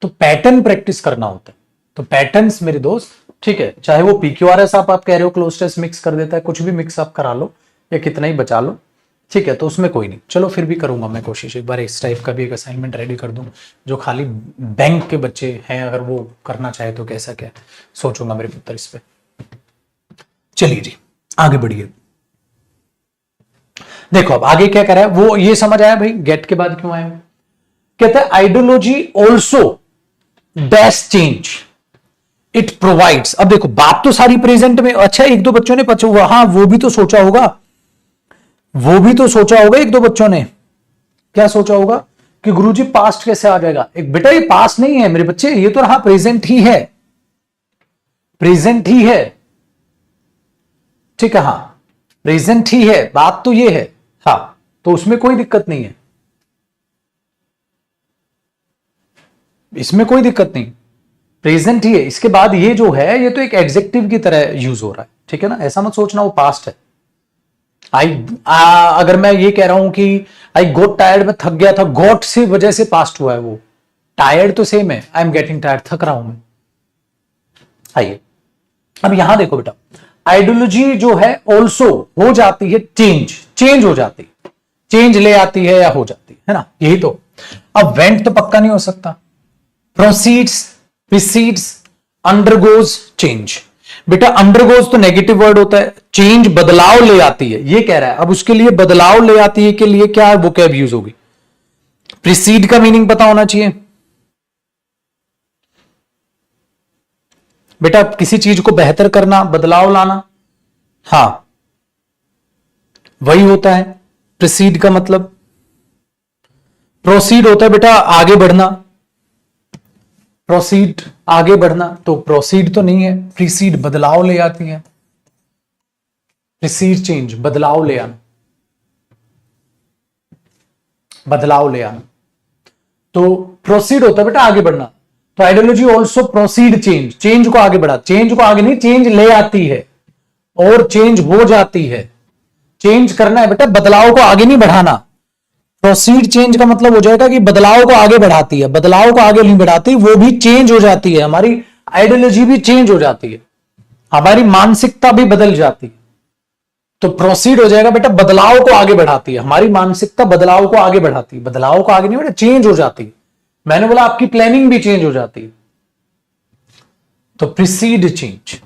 तो पैटर्न प्रैक्टिस करना होता है। तो पैटर्न्स मेरे दोस्त, ठीक है, चाहे वो पीक्यूआरएस आप कह रहे हो क्लोज टेस्ट मिक्स कर देता है, कुछ भी मिक्स आप करा लो या कितना ही बचा लो, ठीक है, तो उसमें कोई नहीं। चलो फिर भी करूंगा मैं कोशिश, एक बार इस टाइप का भी एक असाइनमेंट रेडी कर दूं जो खाली बैंक के बच्चे हैं, अगर वो करना चाहे तो कैसा क्या सोचूंगा मेरे पुत्र इस पे। चलिए जी आगे बढ़िए। देखो अब आगे क्या कर रहा है वो, ये समझ आया भाई गेट के बाद क्यों आया। कहता है ideology also dash change it provides. अब देखो बात तो सारी प्रेजेंट में, अच्छा एक दो बच्चों ने हाँ वो भी तो सोचा होगा, वो भी तो सोचा होगा, एक दो बच्चों ने क्या सोचा होगा कि गुरुजी पास्ट कैसे आ जाएगा। एक बेटा ये पास्ट नहीं है मेरे बच्चे, ये तो रहा प्रेजेंट ही है, प्रेजेंट ही है, ठीक है, हाँ प्रेजेंट ही है, बात तो ये है, हाँ तो उसमें कोई दिक्कत नहीं है, इसमें कोई दिक्कत नहीं, प्रेजेंट ही है। इसके बाद ये जो है ये तो एक एडजेक्टिव की तरह यूज हो रहा है, ठीक है ना, ऐसा मत सोचना वो पास्ट है। अगर मैं ये कह रहा हूं कि आई गोट टायर्ड, में थक गया था, गोट से वजह से पास्ट हुआ है, वो टायर्ड तो सेम है, आई एम गेटिंग टायर्ड, थक रहा हूं मैं। आइए अब यहां देखो बेटा, आइडियोलॉजी जो है ऑल्सो हो जाती है चेंज, चेंज हो जाती है, चेंज ले आती है या हो जाती है ना, यही तो। अब वेंट तो पक्का नहीं हो सकता, प्रोसीड्स, प्रीसीड्स, अंडरगोज चेंज। बेटा अंडरगोज तो नेगेटिव वर्ड होता है, चेंज बदलाव ले आती है, ये कह रहा है। अब उसके लिए बदलाव ले आती है के लिए क्या वोकैब यूज होगी, प्रीसीड का मीनिंग पता होना चाहिए, बेटा किसी चीज को बेहतर करना, बदलाव लाना, हां वही होता है प्रीसीड का मतलब। प्रोसीड होता है बेटा आगे बढ़ना, प्रोसीड आगे बढ़ना, तो प्रोसीड तो नहीं है, प्रीसीड बदलाव ले आती है, प्रीसीड चेंज बदलाव ले आना, बदलाव ले आना। तो प्रोसीड होता है बेटा आगे बढ़ना, तो ideology also proceed change, change को आगे बढ़ा, चेंज को आगे नहीं, चेंज ले आती है और चेंज हो जाती है। चेंज करना है बेटा, बदलाव को आगे नहीं बढ़ाना। प्रोसीड चेंज का मतलब हो जाएगा कि बदलाव को आगे बढ़ाती है, बदलाव को आगे नहीं बढ़ाती, वो भी चेंज हो जाती है, हमारी आइडियोलॉजी भी चेंज हो जाती है, हमारी मानसिकता भी बदल जाती है। तो प्रोसीड हो जाएगा बेटा बदलाव को आगे बढ़ाती है, हमारी मानसिकता बदलाव को आगे बढ़ाती है, बदलाव को आगे नहीं बेटा चेंज हो जाती है। मैंने बोला आपकी प्लानिंग भी चेंज हो जाती है। तो प्रीसीड चेंज,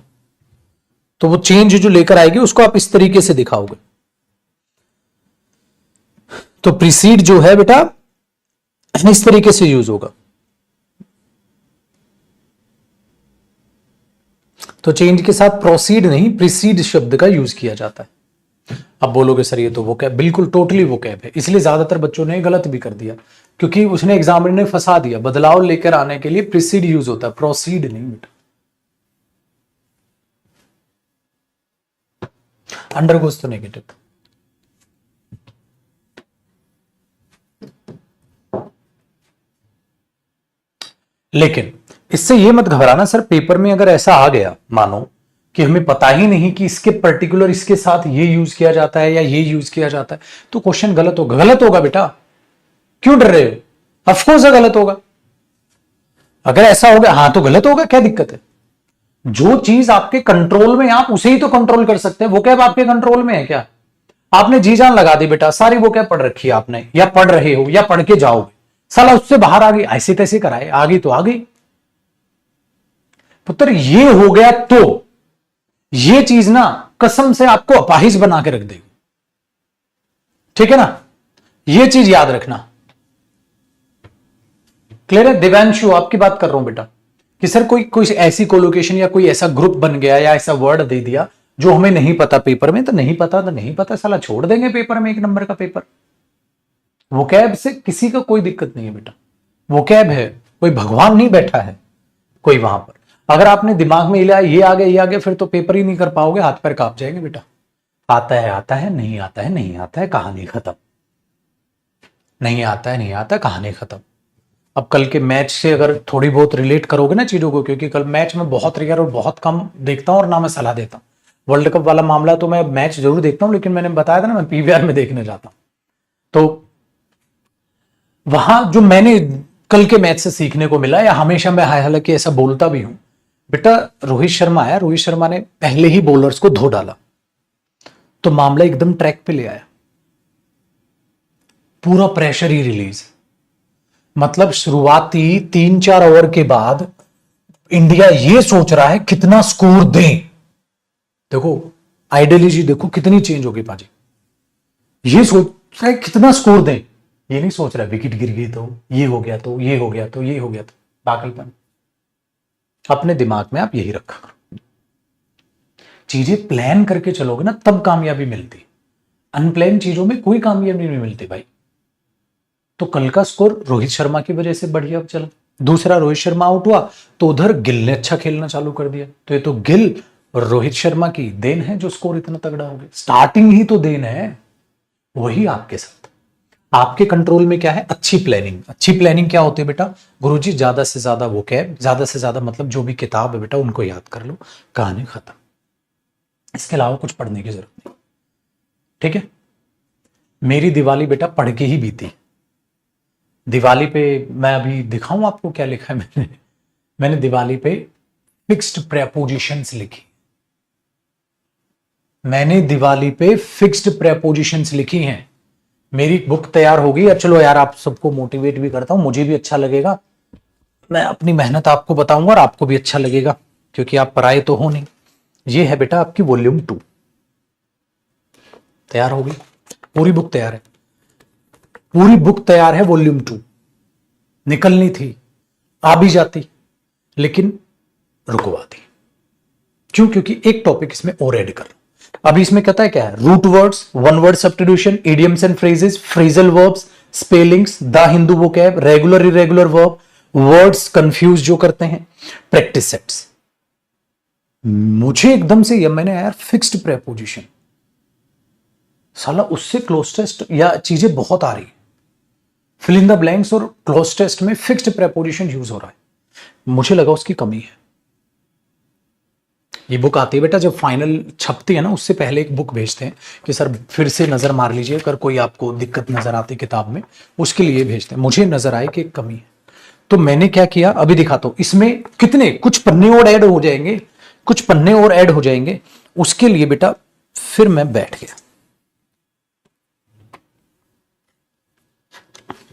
तो वो चेंज जो लेकर आएगी उसको आप इस तरीके से दिखाओगे। तो प्रीसीड जो है बेटा इस तरीके से यूज होगा। तो चेंज के साथ प्रोसीड नहीं प्रीसीड शब्द का यूज किया जाता है। अब बोलोगे सर ये तो वो कैब, बिल्कुल टोटली वो कैब है, इसलिए ज्यादातर बच्चों ने गलत भी कर दिया, क्योंकि उसने एग्जामिनर ने फंसा दिया। बदलाव लेकर आने के लिए प्रीसीड यूज होता है, प्रोसीड नहीं बेटा। अंडरगोज तो नेगेटिव। लेकिन इससे ये मत घबराना सर, पेपर में अगर ऐसा आ गया मानो कि हमें पता ही नहीं कि इसके पर्टिकुलर इसके साथ ये यूज किया जाता है या ये यूज किया जाता है, तो क्वेश्चन गलत होगा। गलत होगा बेटा, क्यों डर रहे हो? ऑफकोर्स गलत होगा। अगर ऐसा होगा हाँ तो गलत होगा, क्या दिक्कत है? जो चीज आपके कंट्रोल में आप उसे ही तो कंट्रोल कर सकते हैं। वो कैब आपके कंट्रोल में है क्या? आपने जी जान लगा दी बेटा, सारी वो कैब पढ़ रखी है आपने, या पढ़ रहे हो या पढ़ के जाओगे, साला उससे बाहर आ गई, ऐसे तैसे कराए आ गई तो आ गई। पुत्र ये हो गया तो ये चीज ना कसम से आपको अपाहिज बना के रख देगी, ठीक है ना? ये चीज याद रखना। क्लियर है? दिव्यांशु आपकी बात कर रहा हूं बेटा, कि सर कोई ऐसी कोलोकेशन या कोई ऐसा ग्रुप बन गया या ऐसा वर्ड दे दिया जो हमें नहीं पता पेपर में, तो नहीं पता तो नहीं पता, साला छोड़ देंगे पेपर में, 1 नंबर का पेपर। वो कैब से किसी का कोई दिक्कत नहीं है बेटा, वो कैब है, कोई भगवान नहीं बैठा है कोई वहां पर। अगर आपने दिमाग में लिया ये आ गया ये आ गया, फिर तो पेपर ही नहीं कर पाओगे, हाथ पैर कांप जाएंगे बेटा। आता है नहीं आता है नहीं आता है, कहानी खत्म। नहीं आता है नहीं आता, कहानी खत्म। अब कल के मैच से अगर थोड़ी बहुत रिलेट करोगे ना चीजों को, क्योंकि कल मैच में बहुत रेयर और बहुत कम देखता हूं और ना मैं सलाह देता हूं। वर्ल्ड कप वाला मामला तो मैं मैच जरूर देखता हूं, लेकिन मैंने बताया था ना मैं पीवीआर में देखने जाता हूं। तो वहां जो मैंने कल के मैच से सीखने को मिला, या हमेशा मैं हालांकि ऐसा बोलता भी हूं बेटा, रोहित शर्मा आया, रोहित शर्मा ने पहले ही बॉलर्स को धो डाला तो मामला एकदम ट्रैक पे ले आया, पूरा प्रेशर ही रिलीज। मतलब शुरुआती 3-4 ओवर के बाद इंडिया ये सोच रहा है कितना स्कोर दें। देखो आइडियोलॉजी देखो कितनी चेंज होगी पाजी। ये सोच रहा है कितना स्कोर दें, ये नहीं सोच रहा विकेट गिर गई तो ये हो गया तो ये हो गया तो ये हो गया तो। पागलपन। अपने दिमाग में आप यही रखा करो, चीजें प्लान करके चलोगे ना तब कामयाबी मिलती, अनप्लान चीजों में कोई कामयाबी नहीं मिलती भाई। तो कल का स्कोर रोहित शर्मा की वजह से बढ़िया चला। दूसरा, रोहित शर्मा आउट हुआ तो उधर गिल ने अच्छा खेलना चालू कर दिया। तो ये तो गिल और रोहित शर्मा की देन है जो स्कोर इतना तगड़ा हो गया। स्टार्टिंग ही तो देन है, वही आपके साथ। आपके कंट्रोल में क्या है? अच्छी प्लानिंग। अच्छी प्लानिंग क्या होती है बेटा? गुरुजी ज्यादा से ज्यादा वो कैब, ज्यादा से ज्यादा मतलब जो भी किताब है बेटा उनको याद कर लो, कहानी खत्म। इसके अलावा कुछ पढ़ने की जरूरत नहीं, ठीक है? मेरी दिवाली बेटा पढ़ के ही बीती। दिवाली पे मैं अभी दिखाऊं आपको क्या लिखा है मैंने दिवाली पे फिक्स्ड प्रेपोजिशंस लिखी। मैंने दिवाली पे फिक्स्ड प्रेपोजिशंस लिखी हैं। मेरी बुक तैयार होगी। अब चलो यार, आप सबको मोटिवेट भी करता हूं, मुझे भी अच्छा लगेगा, मैं अपनी मेहनत आपको बताऊंगा और आपको भी अच्छा लगेगा, क्योंकि आप पराए तो हो नहीं। ये है बेटा आपकी वॉल्यूम 2 तैयार होगी, पूरी बुक तैयार है, पूरी बुक तैयार है। वॉल्यूम 2 निकलनी थी, आ भी जाती, लेकिन रुकवा दी। क्यों? क्योंकि एक टॉपिक इसमें और ऐड कर रहा हूं। अभी इसमें कहता है क्या है? Root words, one word substitution, idioms and phrases, phrasal verbs, spellings, the Hindu vocab, regular irregular verb, words confuse जो करते हैं, प्रैक्टिस सेट्स। मुझे एकदम से ये मैंने यार फिक्स्ड प्रेपोजिशन, साला उससे क्लोज टेस्ट या चीजें बहुत आ रही है। फिल इन द ब्लैंक्स और क्लोज टेस्ट में फिक्स्ड प्रेपोजिशन यूज हो रहा है, मुझे लगा उसकी कमी है। ये बुक आती है बेटा, जब फाइनल छपती है ना उससे पहले एक बुक भेजते हैं कि सर फिर से नजर मार लीजिए, अगर कोई आपको दिक्कत नजर आती किताब में, उसके लिए भेजते हैं। मुझे नजर आए कि एक कमी है, तो मैंने क्या किया, अभी दिखाता हूं। इसमें कितने कुछ पन्ने और ऐड हो जाएंगे, कुछ पन्ने और ऐड हो जाएंगे, उसके लिए बेटा फिर मैं बैठ गया।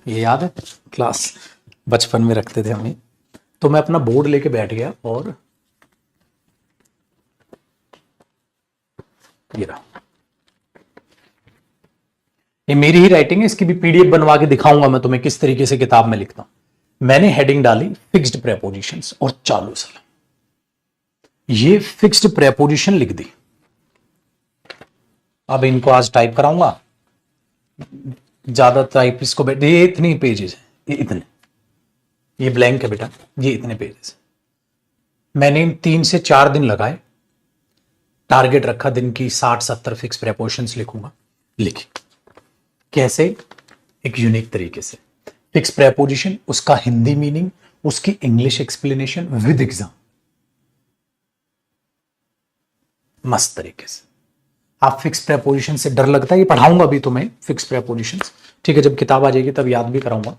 ये याद है क्लास बचपन में रखते थे हमें, तो मैं अपना बोर्ड लेके बैठ गया और ये रहा, ये मेरी ही राइटिंग है, इसकी भी पीडीएफ बनवा के दिखाऊंगा मैं तुम्हें किस तरीके से किताब में लिखता हूं। मैंने हेडिंग डाली फिक्स्ड प्रेपोजिशंस और चालू सलाम, ये फिक्स्ड प्रेपोजिशन लिख दी। अब इनको आज टाइप कराऊंगा, ज्यादा टाइप इसको, ये इतनी पेजेस है, ये इतने, ये ब्लैंक है बेटा, ये इतने पेजेस। मैंने 3 से 4 दिन लगाए, टारगेट रखा दिन की 60-70 फिक्स प्रेपोजिशंस लिखूंगा। लिखी कैसे? एक यूनिक तरीके से। फिक्स प्रेपोजिशन, उसका हिंदी मीनिंग, उसकी इंग्लिश एक्सप्लेनेशन विद एग्जाम, मस्त तरीके से। आप फिक्स प्रेपोजिशन से डर लगता है, ये पढ़ाऊंगा भी तुम्हें फिक्स प्रेपोजिशंस, ठीक है? जब किताब आ जाएगी तब याद भी कराऊंगा।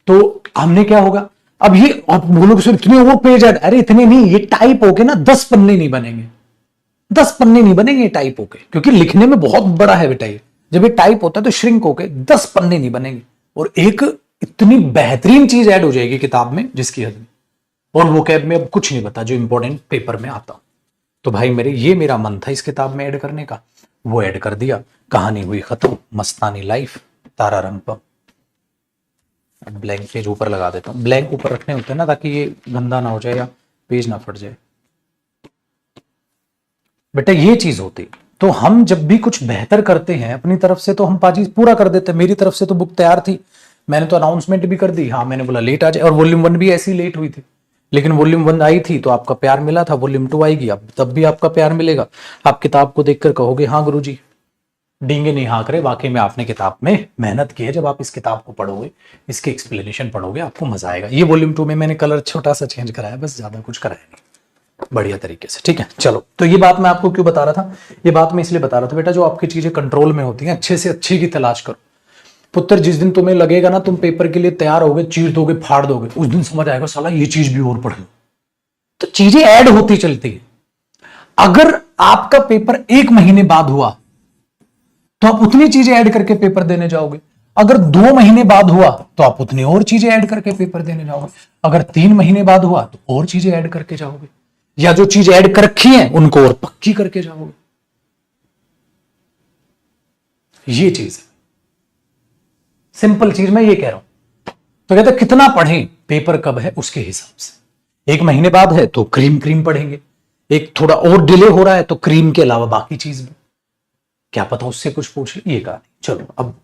तो हमने क्या होगा, अब ये आप बोलोगे सर इतने वो पेज है, अरे इतने नहीं, ये टाइप होके ना 10 पन्ने नहीं बनेंगे, 10 पन्ने नहीं बनेंगे टाइप होके, क्योंकि लिखने में बहुत बड़ा है बेटा ये। जब ये टाइप होता है तो श्रिंक होके 10 पन्ने नहीं बनेंगे, और एक इतनी बेहतरीन चीज ऐड हो जाएगी किताब में जिसकी हद नहीं। और वोकैब में अब कुछ नहीं बता जो इंपॉर्टेंट पेपर में आता। तो भाई मेरे, ये मेरा मन था इस किताब में ऐड करने का, वो ऐड कर दिया। कहानी हुई खत्म, मस्तानी लाइफ, तारा रंग पर। ब्लैंक पेज ऊपर लगा देता हूं, ब्लैंक ऊपर रखने होते हैं ना ताकि ये गंदा ना हो जाए या पेज ना फट जाए। बेटा ये चीज होती, तो हम जब भी कुछ बेहतर करते हैं अपनी तरफ से तो हम पाजी पूरा कर देते हैं। मेरी तरफ से तो बुक तैयार थी, मैंने तो अनाउंसमेंट भी कर दी, हाँ मैंने बोला लेट आ जाए, और वॉल्यूम 1 भी ऐसी लेट हुई थी, लेकिन वॉल्यूम 1 आई थी तो आपका प्यार मिला था, वॉल्यूम 2 आएगी अब तब भी आपका प्यार मिलेगा। आप किताब को देखकर कहोगे हाँ गुरुजी, डींगे नहीं हाँक रहे, वाकई में आपने किताब में मेहनत की है। जब आप इस किताब को पढ़ोगे, इसकी एक्सप्लेनेशन पढ़ोगे, आपको मजा आएगा। ये वॉल्यूम 2 में मैंने कलर छोटा सा चेंज कराया, बस ज्यादा कुछ कराया नहीं, बढ़िया तरीके से, ठीक है? चलो, तो ये बात मैं आपको क्यों बता रहा था? ये बात मैं इसलिए बता रहा था बेटा, जो आपकी चीजें कंट्रोल में होती हैं, अच्छे से अच्छी की तलाश करो पुत्र। जिस दिन तुम्हें लगेगा ना तुम पेपर के लिए तैयार होगे, चीर दोगे, फाड़ दोगे, उस दिन समझ आएगा साला ये चीज भी और पढ़ लो। तो चीजें ऐड होती चलती है। अगर आपका पेपर 1 महीने बाद हुआ तो आप उतनी चीजें ऐड करके पेपर देने जाओगे। अगर 2 महीने बाद हुआ तो आप उतनी और चीजें ऐड करके पेपर देने जाओगे। अगर 3 महीने बाद हुआ तो और चीजें ऐड करके जाओगे, या जो चीज ऐड कर रखी है उनको और पक्की करके जाओगे। ये चीज है, सिंपल चीज मैं ये कह रहा हूं। तो कहते कितना पढ़ें, पेपर कब है उसके हिसाब से। 1 महीने बाद है तो क्रीम पढ़ेंगे, एक थोड़ा और डिले हो रहा है तो क्रीम के अलावा बाकी चीज भी, क्या पता उससे कुछ पूछ ले, ये कहा। चलो अब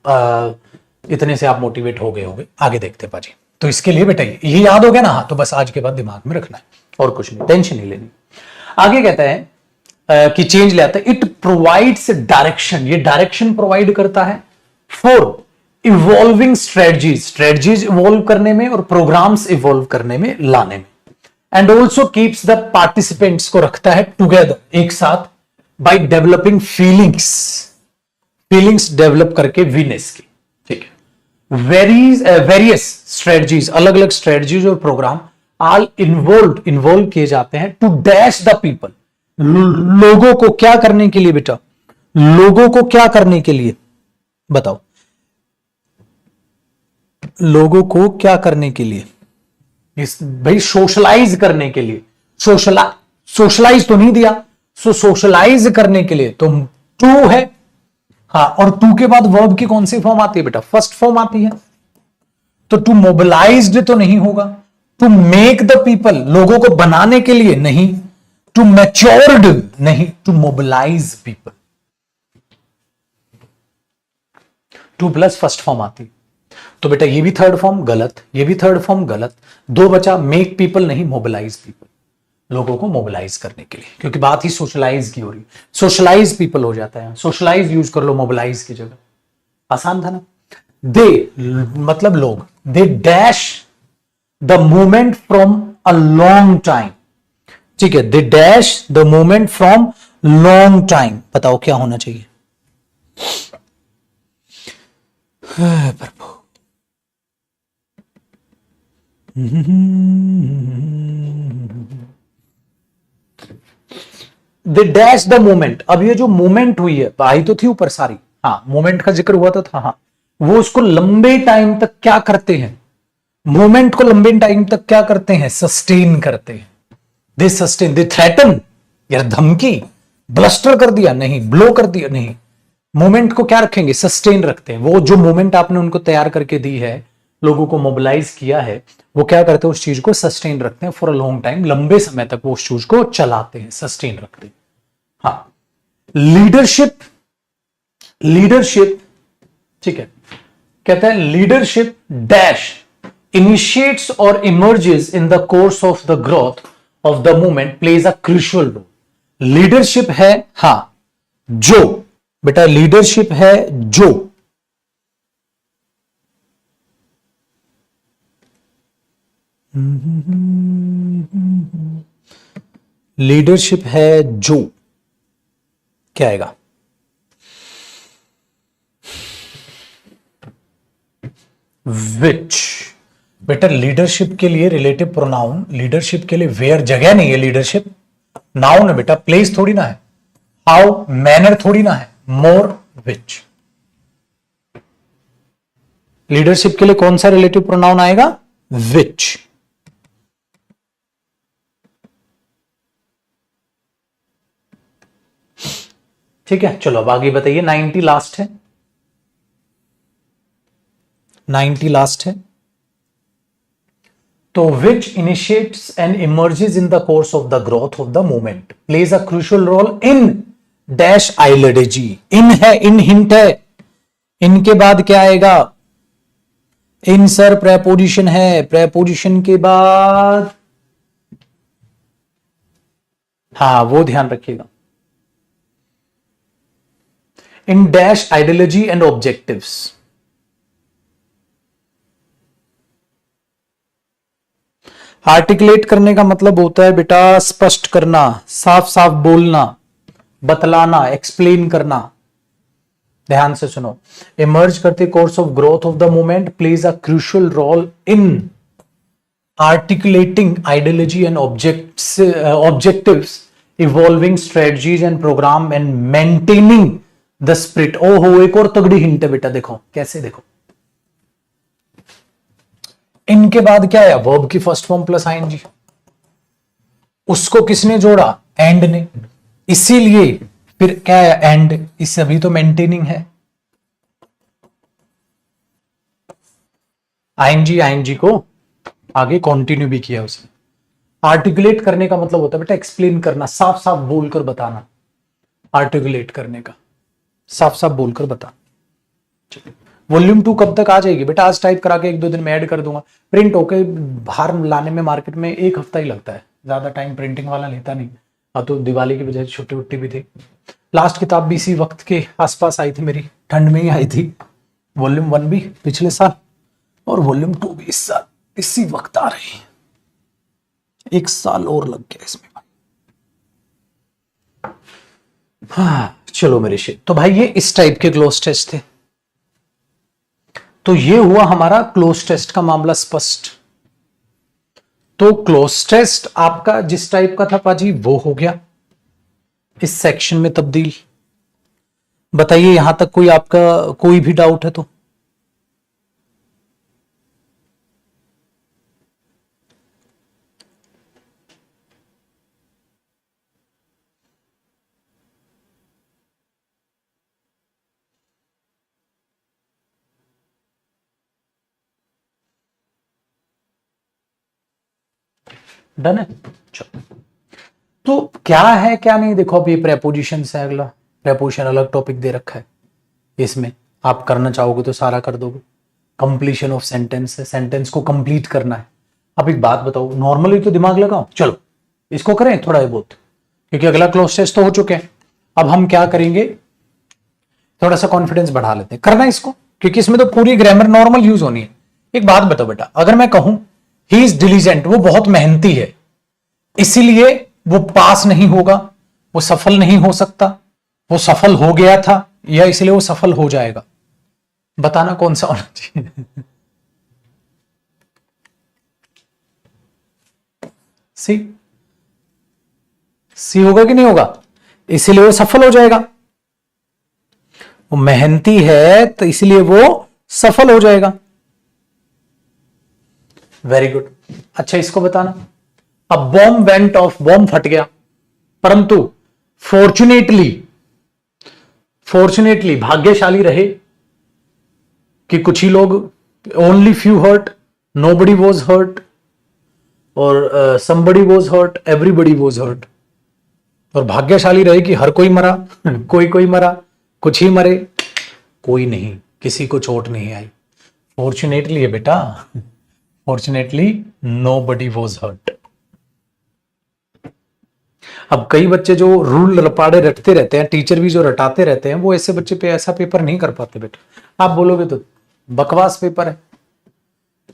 इतने से आप मोटिवेट हो गए होंगे, आगे देखते पाजी। तो इसके लिए बेटा ये याद हो गया ना, हाँ, तो बस आज के बाद दिमाग में रखना है और कुछ नहीं, टेंशन नहीं लेनी। आगे कहता है कि चेंज ले आता है, इट प्रोवाइड्स डायरेक्शन, ये डायरेक्शन प्रोवाइड करता है फॉर इवॉल्विंग स्ट्रेटजीज इवॉल्व करने में और प्रोग्राम्स इवॉल्व करने में, लाने में। And also keeps the participants को रखता है टुगेदर, एक साथ, बाय डेवलपिंग फीलिंग्स डेवलप करके वीनेस की, ठीक है? वेरियस स्ट्रेटजीज, अलग अलग स्ट्रेटजीज और प्रोग्राम ऑल इन्वॉल्व किए जाते हैं टू डैश द पीपल, लोगों को क्या करने के लिए बेटा, लोगों को क्या करने के लिए बताओ, लोगों को क्या करने के लिए? इस भाई सोशलाइज करने के लिए, सोशलाइज तो नहीं दिया, सो सोशलाइज करने के लिए तो टू है, हाँ, और टू के बाद वर्ब की कौन सी फॉर्म आती है बेटा? फर्स्ट फॉर्म आती है। तो टू मोबिलाइज्ड तो नहीं होगा, टू मेक द पीपल, लोगों को बनाने के लिए नहीं, टू मैच्योर्ड नहीं, to mobilise people. To plus first form आती, तो बेटा ये भी थर्ड फॉर्म गलत, ये भी थर्ड फॉर्म गलत। दो बचा, मेक पीपल नहीं, मोबिलाइज पीपल, लोगों को मोबिलाइज करने के लिए, क्योंकि बात ही सोशलाइज की हो रही, सोशलाइज पीपल हो जाता है, सोशलाइज यूज कर लो मोबिलाइज की जगह, आसान था ना। दे मतलब लोग, they dash the movement from a long time, ठीक है, they dash the movement from long time. बताओ क्या होना चाहिए? प्रभु, दे डैश द मूवमेंट। अब ये जो मूवमेंट हुई है, आई तो थी ऊपर सारी, हाँ मूवमेंट का जिक्र हुआ तो था, हाँ वो उसको लंबे टाइम तक क्या करते हैं, मूवमेंट को लंबे टाइम तक क्या करते हैं, सस्टेन करते हैं। दे सस्टेन, दे थ्रेटन, यार धमकी, ब्लस्टर कर दिया नहीं, ब्लो कर दिया नहीं, मूवमेंट को क्या रखेंगे, सस्टेन रखते हैं। वो जो मूवमेंट आपने उनको तैयार करके दी है, लोगों को मोबिलाइज किया है, वो क्या करते हैं, उस चीज को सस्टेन रखते हैं फॉर अ लॉन्ग टाइम, लंबे समय तक वो उस चीज को चलाते हैं, सस्टेन रखते हैं। हाँ, लीडरशिप, लीडरशिप, ठीक है, कहता है लीडरशिप डैश इनिशिएट्स और emerges in the course of the growth of the movement, plays a crucial role. Leadership है, हां जो, बेटा लीडरशिप है जो, लीडरशिप है जो, क्या आएगा, विच। बेटा लीडरशिप के लिए रिलेटिव प्रोनाउन, लीडरशिप के लिए वेयर जगह नहीं है, लीडरशिप नाउन है बेटा, प्लेस थोड़ी ना है, हाउ मैनर थोड़ी ना है, मोर विच। लीडरशिप के लिए कौन सा रिलेटिव प्रोनाउन आएगा, विच। ठीक है, चलो अब आगे बताइए। 90 लास्ट है, 90 लास्ट है। तो which initiates and emerges in the course of the growth of the movement, plays a crucial role in dash आइलडेजी। इन है, इन हिंट है, इनके बाद क्या आएगा, इन सर प्रेपोजिशन है, प्रेपोजिशन के बाद, हाँ वो ध्यान रखिएगा, in dash ideology and objectives. Articulate करने का मतलब होता है बेटा स्पष्ट करना, साफ साफ बोलना, बतलाना, एक्सप्लेन करना। ध्यान से सुनो, इमर्ज करते course of growth of the movement, plays a crucial role in articulating ideology and objectives, evolving strategies and program and maintaining the spirit. ओहो, एक और तगड़ी हिंट है बेटा, देखो कैसे, देखो इनके बाद क्या है, वर्ब की फर्स्ट फॉर्म प्लस आईएनजी, उसको किसने जोड़ा, एंड ने, इसीलिए फिर क्या है, एंड, इससे अभी तो मेंटेनिंग है, आईएनजी, आईएनजी को आगे कंटिन्यू भी किया उसने। आर्टिकुलेट करने का मतलब होता है बेटा एक्सप्लेन करना, साफ साफ बोलकर बताना, आर्टिकुलेट करने का साफ साफ बोलकर बताना। वॉल्यूम 2 कब तक आ जाएगी बेटा, आज टाइप करा के 1-2 दिन में ऐड कर दूंगा, प्रिंट होके बाहर लाने में मार्केट में 1 हफ्ता ही लगता है, ज्यादा टाइम प्रिंटिंग वाला लेता नहीं। अब तो दिवाली की वजह से छुट्टी वुट्टी भी थी, लास्ट किताब भी इसी वक्त के आसपास आई थी मेरी, ठंड में ही आई थी, वॉल्यूम 1 भी पिछले साल और वॉल्यूम 2 भी इस साल इसी वक्त आ रही है, 1 साल और लग गया इसमें। हाँ चलो मेरे शेर, तो भाई ये इस टाइप के क्लोज टेस्ट थे। तो ये हुआ हमारा क्लोज टेस्ट का मामला स्पष्ट। तो क्लोज टेस्ट आपका जिस टाइप का था पाजी वो हो गया, इस सेक्शन में तब्दील। बताइए यहां तक कोई आपका कोई भी डाउट है तो। डन है, चलो तो क्या है क्या नहीं, देखो अब ये प्रेपोजिशन है, अगला प्रेपोजिशन अलग टॉपिक दे रखा है, इसमें आप करना चाहोगे तो सारा कर दोगे। कंप्लीशन ऑफ सेंटेंस है, सेंटेंस को कंप्लीट करना है। अब एक बात बताओ, नॉर्मली तो दिमाग लगाओ, चलो इसको करें थोड़ा बहुत, क्योंकि अगला क्लोज टेस्ट तो हो चुके हैं। अब हम क्या करेंगे, थोड़ा सा कॉन्फिडेंस बढ़ा लेते हैं, करना इसको, क्योंकि इसमें तो पूरी ग्रामर नॉर्मल यूज होनी है। एक बात बताओ बेटा, अगर मैं कहूं ही इज डिलीजेंट, वो बहुत मेहनती है, इसीलिए वो पास नहीं होगा, वो सफल नहीं हो सकता, वो सफल हो गया था, या इसलिए वो सफल हो जाएगा, बताना कौन सा होना चाहिए। सी, सी होगा कि नहीं होगा, इसीलिए वो सफल हो जाएगा। वो मेहनती है तो इसलिए वो सफल हो जाएगा। Very good. अच्छा इसको बताना, अब बॉम्ब वेंट ऑफ, बॉम्ब फट गया, परंतु फॉर्चुनेटली, फॉर्चुनेटली भाग्यशाली रहे कि कुछ ही लोग, only few hurt, nobody was hurt, और somebody was hurt, everybody was hurt. और भाग्यशाली रहे कि हर कोई मरा, कोई कोई मरा, कुछ ही मरे, कोई नहीं, किसी को चोट नहीं आई। फॉर्चुनेटली है बेटा, फॉर्चुनेटली नोबडी वॉज हर्ट। अब कई बच्चे जो रूल रपाड़े रटते रहते हैं, टीचर भी जो रटाते रहते हैं, वो ऐसे बच्चे पे ऐसा पेपर नहीं कर पाते बेटा। आप बोलोगे तो बकवास पेपर है,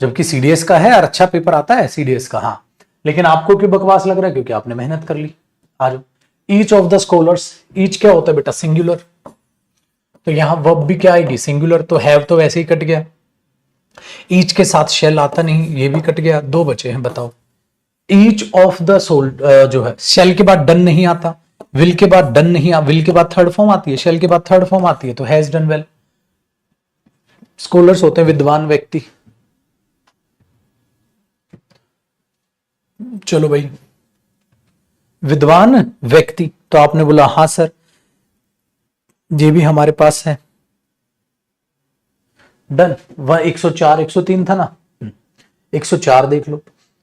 जबकि सीडीएस का है और अच्छा पेपर आता है सीडीएस का। हाँ, लेकिन आपको क्यों बकवास लग रहा है, क्योंकि आपने मेहनत कर ली। आ जाओ, each of the scholars, each क्या होता है बेटा, सिंगुलर, तो यहां वर्ब भी क्या आएगी, सिंगुलर, तो हैव तो वैसे ही कट गया, ईच के साथ शेल आता नहीं, ये भी कट गया, दो बचे हैं, बताओ। ईच ऑफ द सोल जो है, शेल के बाद डन नहीं आता, विल के बाद डन नहीं, विल के बाद थर्ड फॉर्म आती है, शेल के बाद थर्ड फॉर्म आती है, तो हैज डन वेल। स्कॉलर्स होते हैं विद्वान व्यक्ति। चलो भाई, विद्वान व्यक्ति, तो आपने बोला हाँ सर, ये भी हमारे पास है, डन। वह 104 103 था ना, 104 देख लो।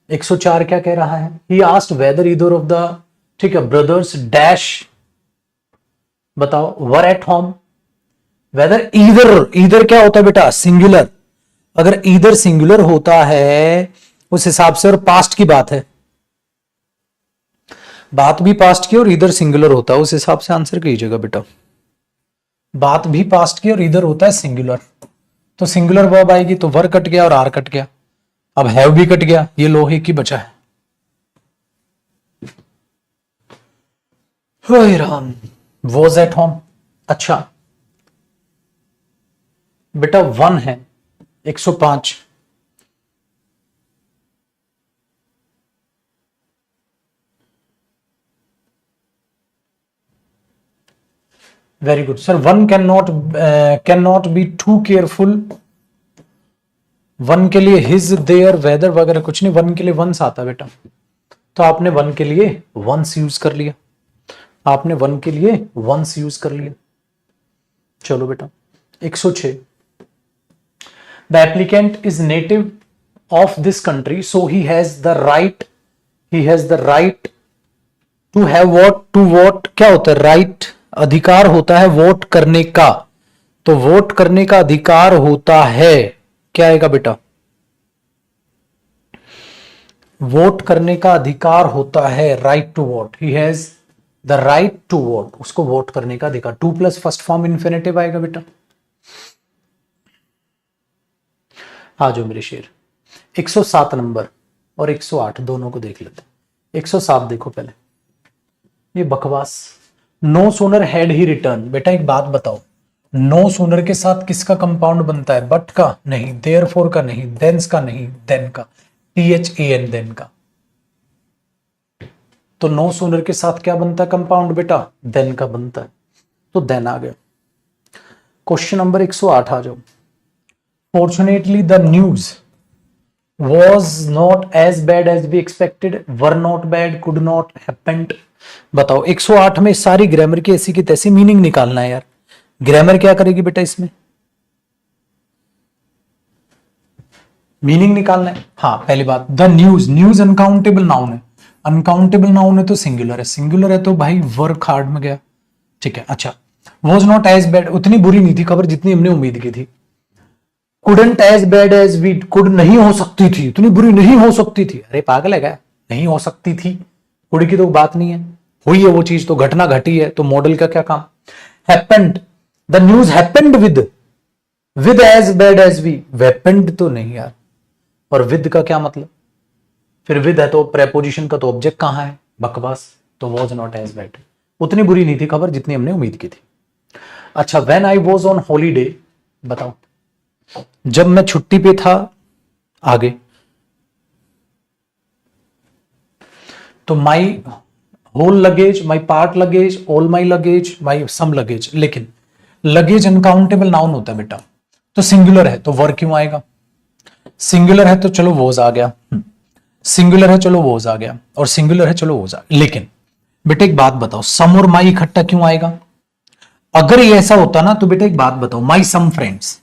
104 क्या कह रहा है, he asked whether either of the, ठीक है, ब्रदर्स डैश, बताओ, were at home. Whether either, either क्या होता है बेटा, सिंगुलर। अगर ईदर सिंगुलर होता है उस हिसाब से, और पास्ट की बात है, बात भी पास्ट की और इधर सिंगुलर होता है, उस हिसाब से आंसर कीजिएगा बेटा। बात भी पास्ट की और इधर होता है सिंगुलर, तो सिंगुलर वर्ब आएगी, तो वर कट गया और आर कट गया। अब हैव भी कट गया, ये लोहे की बचा है। Ram, was at home. अच्छा बेटा 1 है, 105, very good sir. 1 can not be too careful, 1 के लिए हिज, देयर, वेदर वगैरह कुछ नहीं, 1 के लिए वंस आता बेटा, तो आपने 1 के लिए वंस यूज कर लिया, आपने 1 के लिए वंस यूज कर लिया। चलो बेटा 106, the applicant is native of this country, so he has the right, he has the right to have vote, to vote क्या होता है, राइट, अधिकार होता है वोट करने का, तो वोट करने का अधिकार होता है, क्या आएगा बेटा, वोट करने का अधिकार होता है, right to vote, he has the right to vote, उसको वोट करने का अधिकार। 2 प्लस फर्स्ट फॉर्म इन्फिनेटिव आएगा बेटा। आ जाओ मेरे शेर, 107 नंबर और 108 दोनों को देख लेते। 107 देखो पहले, ये बकवास, no sooner had he return. बेटा एक बात बताओ, नो सूनर के साथ किसका कंपाउंड बनता है, बट का नहीं, देयरफॉर का नहीं, देंस का नहीं, देन का, THAN देन का। तो नो सूनर के साथ क्या बनता है कंपाउंड बेटा, देन का बनता है, तो देन आ गया। क्वेश्चन नंबर 108 आ जाओ। Fortunately the news was not as bad as we expected, were not bad, could not happened। बताओ 108 में सारी ग्रामर की ऐसी की तैसी मीनिंग निकालना है यार। ग्रामर क्या करेगी बेटा इसमें, मीनिंग निकालना है। हाँ पहली बात, the news, news uncountable noun है, अनकाउंटेबल नाउन है तो सिंगुलर है, सिंगुलर है तो भाई वर्क हार्ड में गया। ठीक है, अच्छा वॉज नॉट एज बैड, उतनी बुरी नहीं थी खबर जितनी हमने उम्मीद की थी। Couldn't as bad as we, could नहीं हो सकती थी, इतनी बुरी नहीं हो सकती थी। अरे पागल है क्या, नहीं हो सकती थी, कुड की तो बात नहीं है, हुई है वो चीज, तो घटना घटी है, तो मॉडल का क्या काम। Happened, the news happened with as bad as we, वेपेंड तो नहीं यार, और विद का क्या मतलब, फिर विद है तो प्रेपोजिशन का तो ऑब्जेक्ट कहां है, बकवास। तो वॉज नॉट एज बैड, उतनी बुरी नहीं थी खबर जितनी हमने उम्मीद की थी। अच्छा, when I was on holiday, बताओ जब मैं छुट्टी पे था, आगे तो my whole luggage, my part luggage, all my luggage, my some luggage. लेकिन लगेज अनकाउंटेबल नाउन होता है बेटा, तो सिंगुलर है तो वर्क क्यों आएगा, सिंगुलर है तो चलो वॉज आ गया, सिंगुलर है चलो वॉज आ गया, और सिंगुलर है चलो वॉज आ गया। लेकिन बेटा एक बात बताओ, सम और माई इकट्ठा क्यों आएगा। अगर ये ऐसा होता ना तो बेटा एक बात बताओ, माई सम फ्रेंड्स,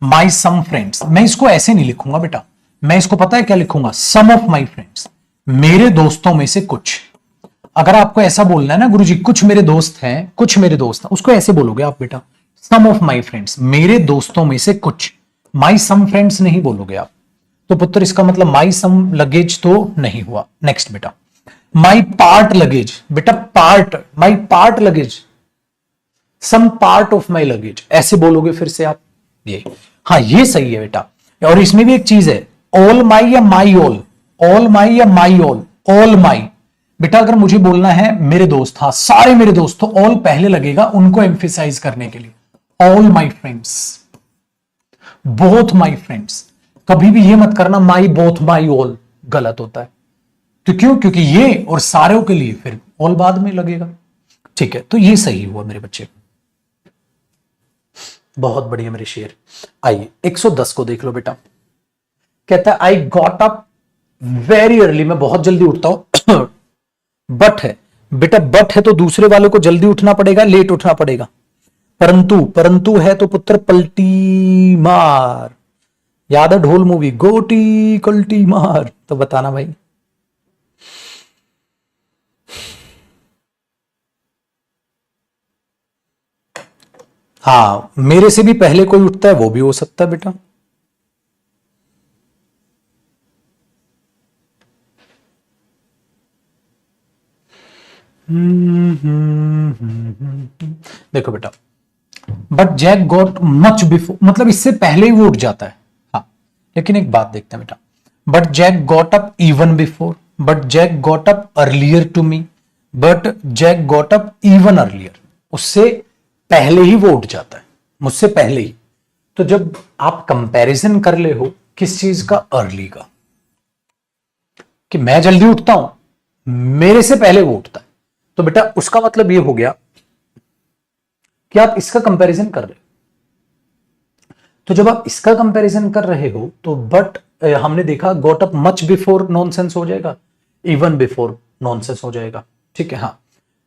माई सम फ्रेंड्स, मैं इसको ऐसे नहीं लिखूंगा बेटा, मैं इसको पता है क्या लिखूंगा, सम ऑफ माई फ्रेंड्स, मेरे दोस्तों में से कुछ। अगर आपको ऐसा बोलना है ना गुरुजी कुछ मेरे दोस्त हैं, कुछ मेरे दोस्त हैं, उसको ऐसे बोलोगे आप बेटा, सम ऑफ माई फ्रेंड्स, मेरे दोस्तों में से कुछ, माई सम फ्रेंड्स नहीं बोलोगे आप। तो पुत्र इसका मतलब माई सम लगेज तो नहीं हुआ। नेक्स्ट बेटा, माई पार्ट लगेज, बेटा part, my part luggage, some part of my luggage, ऐसे बोलोगे फिर से आप, ये हाँ ये सही है बेटा। और इसमें भी एक चीज है, ऑल माई या माई ऑल, ऑल माई या माई ऑल, ऑल माई। बेटा अगर मुझे बोलना है मेरे दोस्त, हाँ सारे मेरे दोस्त, तो ऑल पहले लगेगा उनको एम्फेसाइज करने के लिए, all my friends, both my friends. कभी भी ये मत करना माई बोथ माई ऑल, गलत होता है। तो क्यों, क्योंकि ये और सारों के लिए फिर ऑल बाद में लगेगा। ठीक है, तो ये सही हुआ मेरे बच्चे, बहुत बढ़िया मेरे शेर। आइए 110 को देख लो बेटा, कहता है I got up very early, मैं बहुत जल्दी उठता हूं। बट है बेटा, बट है तो दूसरे वाले को जल्दी उठना पड़ेगा, लेट उठना पड़ेगा। परंतु, परंतु है तो पुत्र पलटी मार, याद है ढोल मूवी, गोटी कल्टी मार, तो बताना भाई। हाँ मेरे से भी पहले कोई उठता है वो भी हो सकता है बेटा। देखो बेटा, but Jack got much before, मतलब इससे पहले ही वो उठ जाता है। हाँ लेकिन एक बात देखते हैं बेटा, but Jack got up even before, but Jack got up earlier to me, but Jack got up even earlier, उससे पहले ही वो उठ जाता है, मुझसे पहले ही। तो जब आप कंपैरिजन कर ले हो किस चीज का, अर्ली का, कि मैं जल्दी उठता हूं, मेरे से पहले वो उठता है, तो बेटा उसका मतलब ये हो गया कि आप इसका कंपैरिजन कर रहे हो। तो जब आप इसका कंपैरिजन कर रहे हो तो बट हमने देखा got up much before nonsense हो जाएगा, इवन बिफोर नॉनसेंस हो जाएगा। ठीक है, हाँ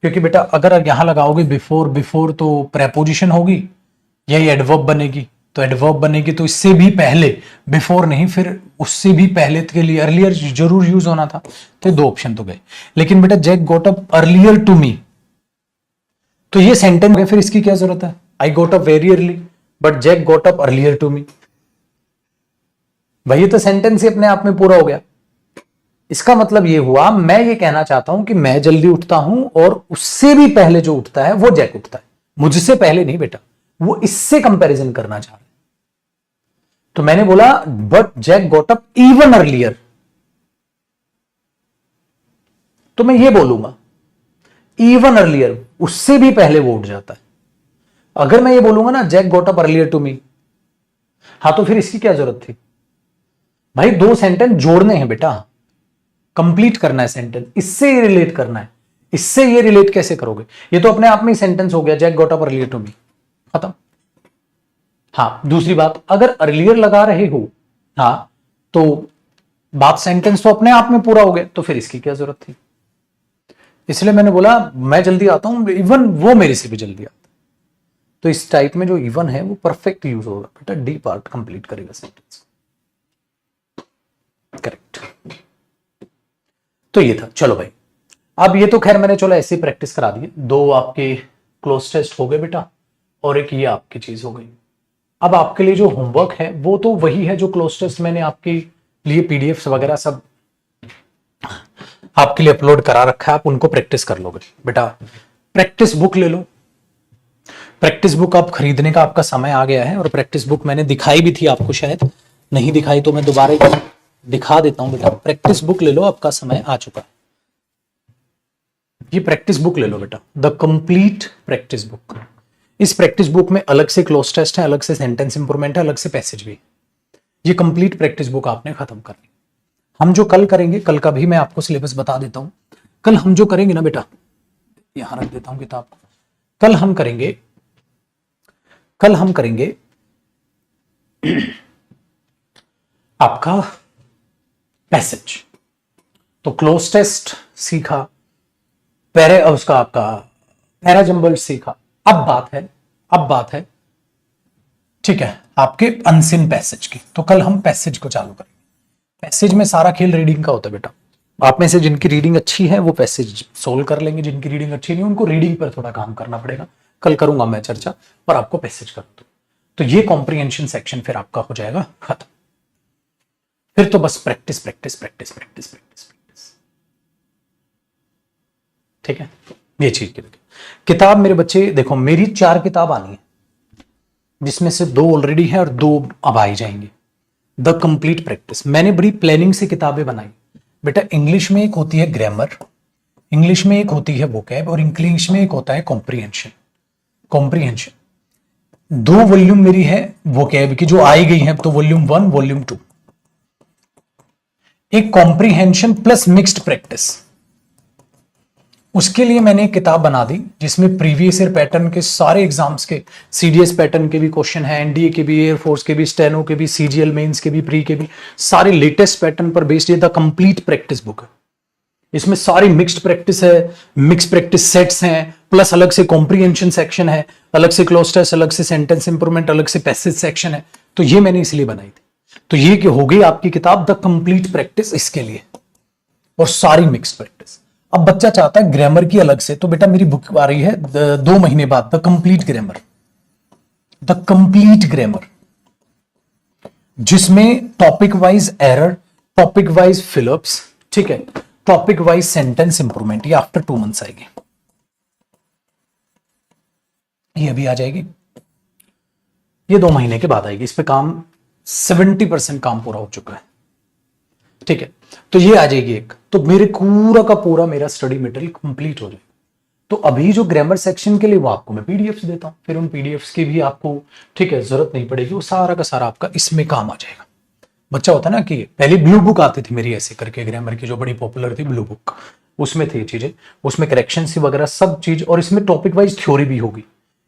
क्योंकि बेटा अगर यहां लगाओगे बिफोर, बिफोर तो प्रेपोजिशन होगी, यही एडवर्ब बनेगी, तो एडवर्ब बनेगी तो इससे भी पहले, बिफोर नहीं, फिर उससे भी पहले के लिए अर्लियर जरूर यूज होना था। तो दो ऑप्शन तो गए। लेकिन बेटा Jack got up earlier to me, तो ये सेंटेंस है, फिर इसकी क्या जरूरत है, I got up very early but Jack got up earlier to me, भाई तो सेंटेंस ही अपने आप में पूरा हो गया। इसका मतलब ये हुआ, मैं ये कहना चाहता हूं कि मैं जल्दी उठता हूं और उससे भी पहले जो उठता है वो जैक उठता है, मुझसे पहले नहीं बेटा, वो इससे कंपैरिजन करना चाह रहे। तो मैंने बोला but Jack got up even earlier, तो मैं ये बोलूंगा इवन अर्लियर, उससे भी पहले वो उठ जाता है। अगर मैं ये बोलूंगा ना Jack got up earlier to me, हाँ तो फिर इसकी क्या जरूरत थी भाई, दो सेंटेंस जोड़ने हैं बेटा, कंप्लीट करना है सेंटेंस, इससे ये रिलेट करना है, इससे ये रिलेट कैसे करोगे, ये तो अपने आप में ही सेंटेंस हो गया, Jack got up earlier to me, खत्म। हाँ दूसरी बात, अगर अर्लियर लगा रहे हो हाँ तो बात सेंटेंस तो अपने आप में पूरा हो गया, तो फिर इसकी क्या जरूरत थी। इसलिए मैंने बोला मैं जल्दी आता हूं, इवन वो मेरे से भी जल्दी आता। तो इस टाइप में जो इवन है वो परफेक्ट यूज होगा बेटा, डी पार्ट कंप्लीट करेगा सेंटेंस, करेक्ट। तो ये था। चलो भाई, अब ये तो खैर मैंने चलो ऐसे ही प्रैक्टिस करा दी, 2 आपके क्लोज टेस्ट हो गए बेटा, और एक ये आपकी चीज हो गई। अब आपके लिए जो होमवर्क है वो तो वही है जो क्लोज टेस्ट मैंने आपके लिए पीडीएफ वगैरह सब आपके लिए अपलोड करा रखा है, आप उनको प्रैक्टिस कर लोगे बेटा। प्रैक्टिस बुक ले लो, प्रैक्टिस बुक आप खरीदने का आपका समय आ गया है, और प्रैक्टिस बुक मैंने दिखाई भी थी आपको, शायद नहीं दिखाई तो मैं दोबारा दिखा देता हूं बेटा। प्रैक्टिस बुक ले लो, आपका समय आ चुका है। ये प्रैक्टिस बुक ले लो बेटा, द कंप्लीट प्रैक्टिस बुक। इस प्रैक्टिस बुक में अलग से क्लोज टेस्ट है, अलग से सेंटेंस इंप्रूवमेंट है, अलग से पैसेज भी। ये कंप्लीट प्रैक्टिस बुक आपने खत्म करनी। हम जो कल करेंगे, कल का भी मैं आपको सिलेबस बता देता हूं। कल हम जो करेंगे ना बेटा, यहां रख देता हूं किताब को। कल हम करेंगे आपका पैसेज। तो क्लोज टेस्ट सीखा, उसका आपका पैराजंबल सीखा। अब बात है ठीक है आपके अनसिन पैसेज की। तो कल हम पैसेज को चालू करेंगे। पैसेज में सारा खेल रीडिंग का होता है बेटा। आप में से जिनकी रीडिंग अच्छी है वो पैसेज सोल्व कर लेंगे, जिनकी रीडिंग अच्छी नहीं उनको रीडिंग पर थोड़ा काम करना पड़ेगा। कल करूंगा मैं चर्चा, पर आपको पैसेज कर दूं तो ये कॉम्प्रिहेंशन सेक्शन फिर आपका हो जाएगा खत्म। फिर तो बस practice practice practice practice practice practice. ठीक है, ये चीज की किताब मेरे बच्चे देखो, मेरी 4 किताब आनी है, जिसमें से 2 ऑलरेडी है और 2 अब आई जाएंगे। द कंप्लीट प्रैक्टिस मैंने बड़ी प्लानिंग से किताबें बनाई बेटा। इंग्लिश में एक होती है ग्रामर, इंग्लिश में एक होती है वोकैब, और इंग्लिश में एक होता है कॉम्प्रिहेंशन। 2 वॉल्यूम मेरी है वोकैब की जो आई गई है, तो वॉल्यूम 1 वॉल्यूम 2। एक कॉम्प्रिहेंशन प्लस मिक्स्ड प्रैक्टिस, उसके लिए मैंने एक किताब बना दी जिसमें प्रीवियस ईयर पैटर्न के सारे एग्जाम्स के, सीडीएस पैटर्न के भी क्वेश्चन है, एनडीए के भी, एयरफोर्स के भी, स्टेनो के भी, सीजीएल मेंस के भी, प्री के भी, सारे लेटेस्ट पैटर्न पर बेस्ड ये द कंप्लीट प्रैक्टिस बुक है। इसमें सारी मिक्स्ड प्रैक्टिस है, मिक्स प्रैक्टिस सेट्स हैं, प्लस अलग से कॉम्प्रिहेंशन सेक्शन है, अलग से क्लोज टेस्ट, अलग से सेंटेंस इंप्रूवमेंट, अलग से पैसेज सेक्शन है। तो ये मैंने इसलिए बनाई थी। तो ये कि हो गई आपकी किताब द कंप्लीट प्रैक्टिस इसके लिए, और सारी मिक्स प्रैक्टिस। अब बच्चा चाहता है ग्रामर की अलग से, तो बेटा मेरी बुक आ रही है 2 महीने बाद, the complete grammar. The complete grammar जिसमें topic wise error, topic wise fill ups, ठीक है, टॉपिक वाइज सेंटेंस इंप्रूवमेंट। ये आफ्टर 2 मंथ्स आएगी, ये अभी आ जाएगी, ये 2 महीने के बाद आएगी। इस पे काम 70% काम पूरा हो चुका है। ठीक है, तो ये आ जाएगी एक, तो मेरे पूरा का पूरा मेरा स्टडी मटेरियल कंप्लीट हो जाएगा। तो अभी जो ग्रामर सेक्शन के लिए वो आपको मैं पीडीएफ्स देता हूं, फिर उन पीडीएफ्स की भी आपको ठीक है जरूरत नहीं पड़ेगी, वो सारा का सारा आपका इसमें काम आ जाएगा। बच्चा होता है ना कि पहले ब्लू बुक आती थी मेरी ऐसे करके, ग्रामर की जो बड़ी पॉपुलर थी ब्लू बुक, उसमें थी चीजें, उसमें करेक्शन वगैरह सब चीज, और इसमें टॉपिक वाइज थ्योरी भी होगी।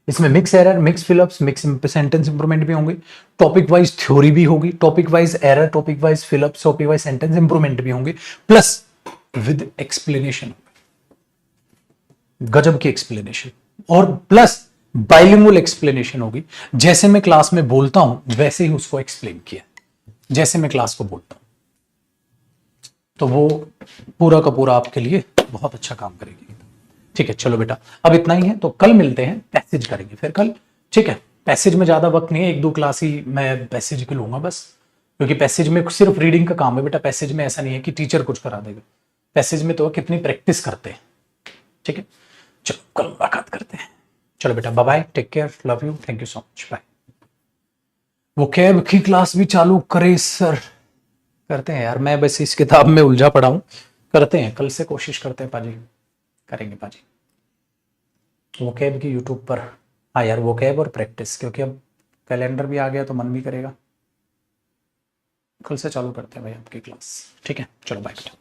इसमें mix error, mix fill-ups, mix sentence improvement भी होंगे, टॉपिक वाइज थ्योरी भी होगी, topic wise error, topic wise fill-ups, topic wise sentence improvement भी होंगे, प्लस विद एक्सप्लेनेशन, गजब की एक्सप्लेनेशन, और प्लस बाइलिंगुअल एक्सप्लेनेशन होगी। जैसे मैं क्लास में बोलता हूं वैसे ही उसको एक्सप्लेन किया, जैसे मैं क्लास को बोलता हूं, तो वो पूरा का पूरा आपके लिए बहुत अच्छा काम करेगी। ठीक है, चलो बेटा अब इतना ही है, तो कल मिलते हैं, पैसेज करेंगे फिर कल। ठीक है, पैसेज में ज्यादा वक्त नहीं है, 1-2 क्लास ही मैं पैसेज की लूंगा बस, क्योंकि पैसेज में सिर्फ रीडिंग का काम है बेटा। पैसेज में ऐसा नहीं है कि टीचर कुछ करा देगा, पैसेज में तो कितनी प्रैक्टिस करते हैं। ठीक है, चलो कल मुलाकात करते हैं। चलो बेटा bye bye, take care, love you, thank you so much, bye. वो कैब की क्लास भी चालू करे सर? करते हैं यार, मैं बस इस किताब में उलझा पड़ा हूं, करते हैं कल से, कोशिश करते हैं पाजी, करेंगे पाजी। वोकैब की यूट्यूब पर, हाँ यार वोकैब और प्रैक्टिस, क्योंकि अब कैलेंडर भी आ गया तो मन भी करेगा। कल से चालू करते हैं भाई आपकी क्लास। ठीक है, चलो बाय बेटा।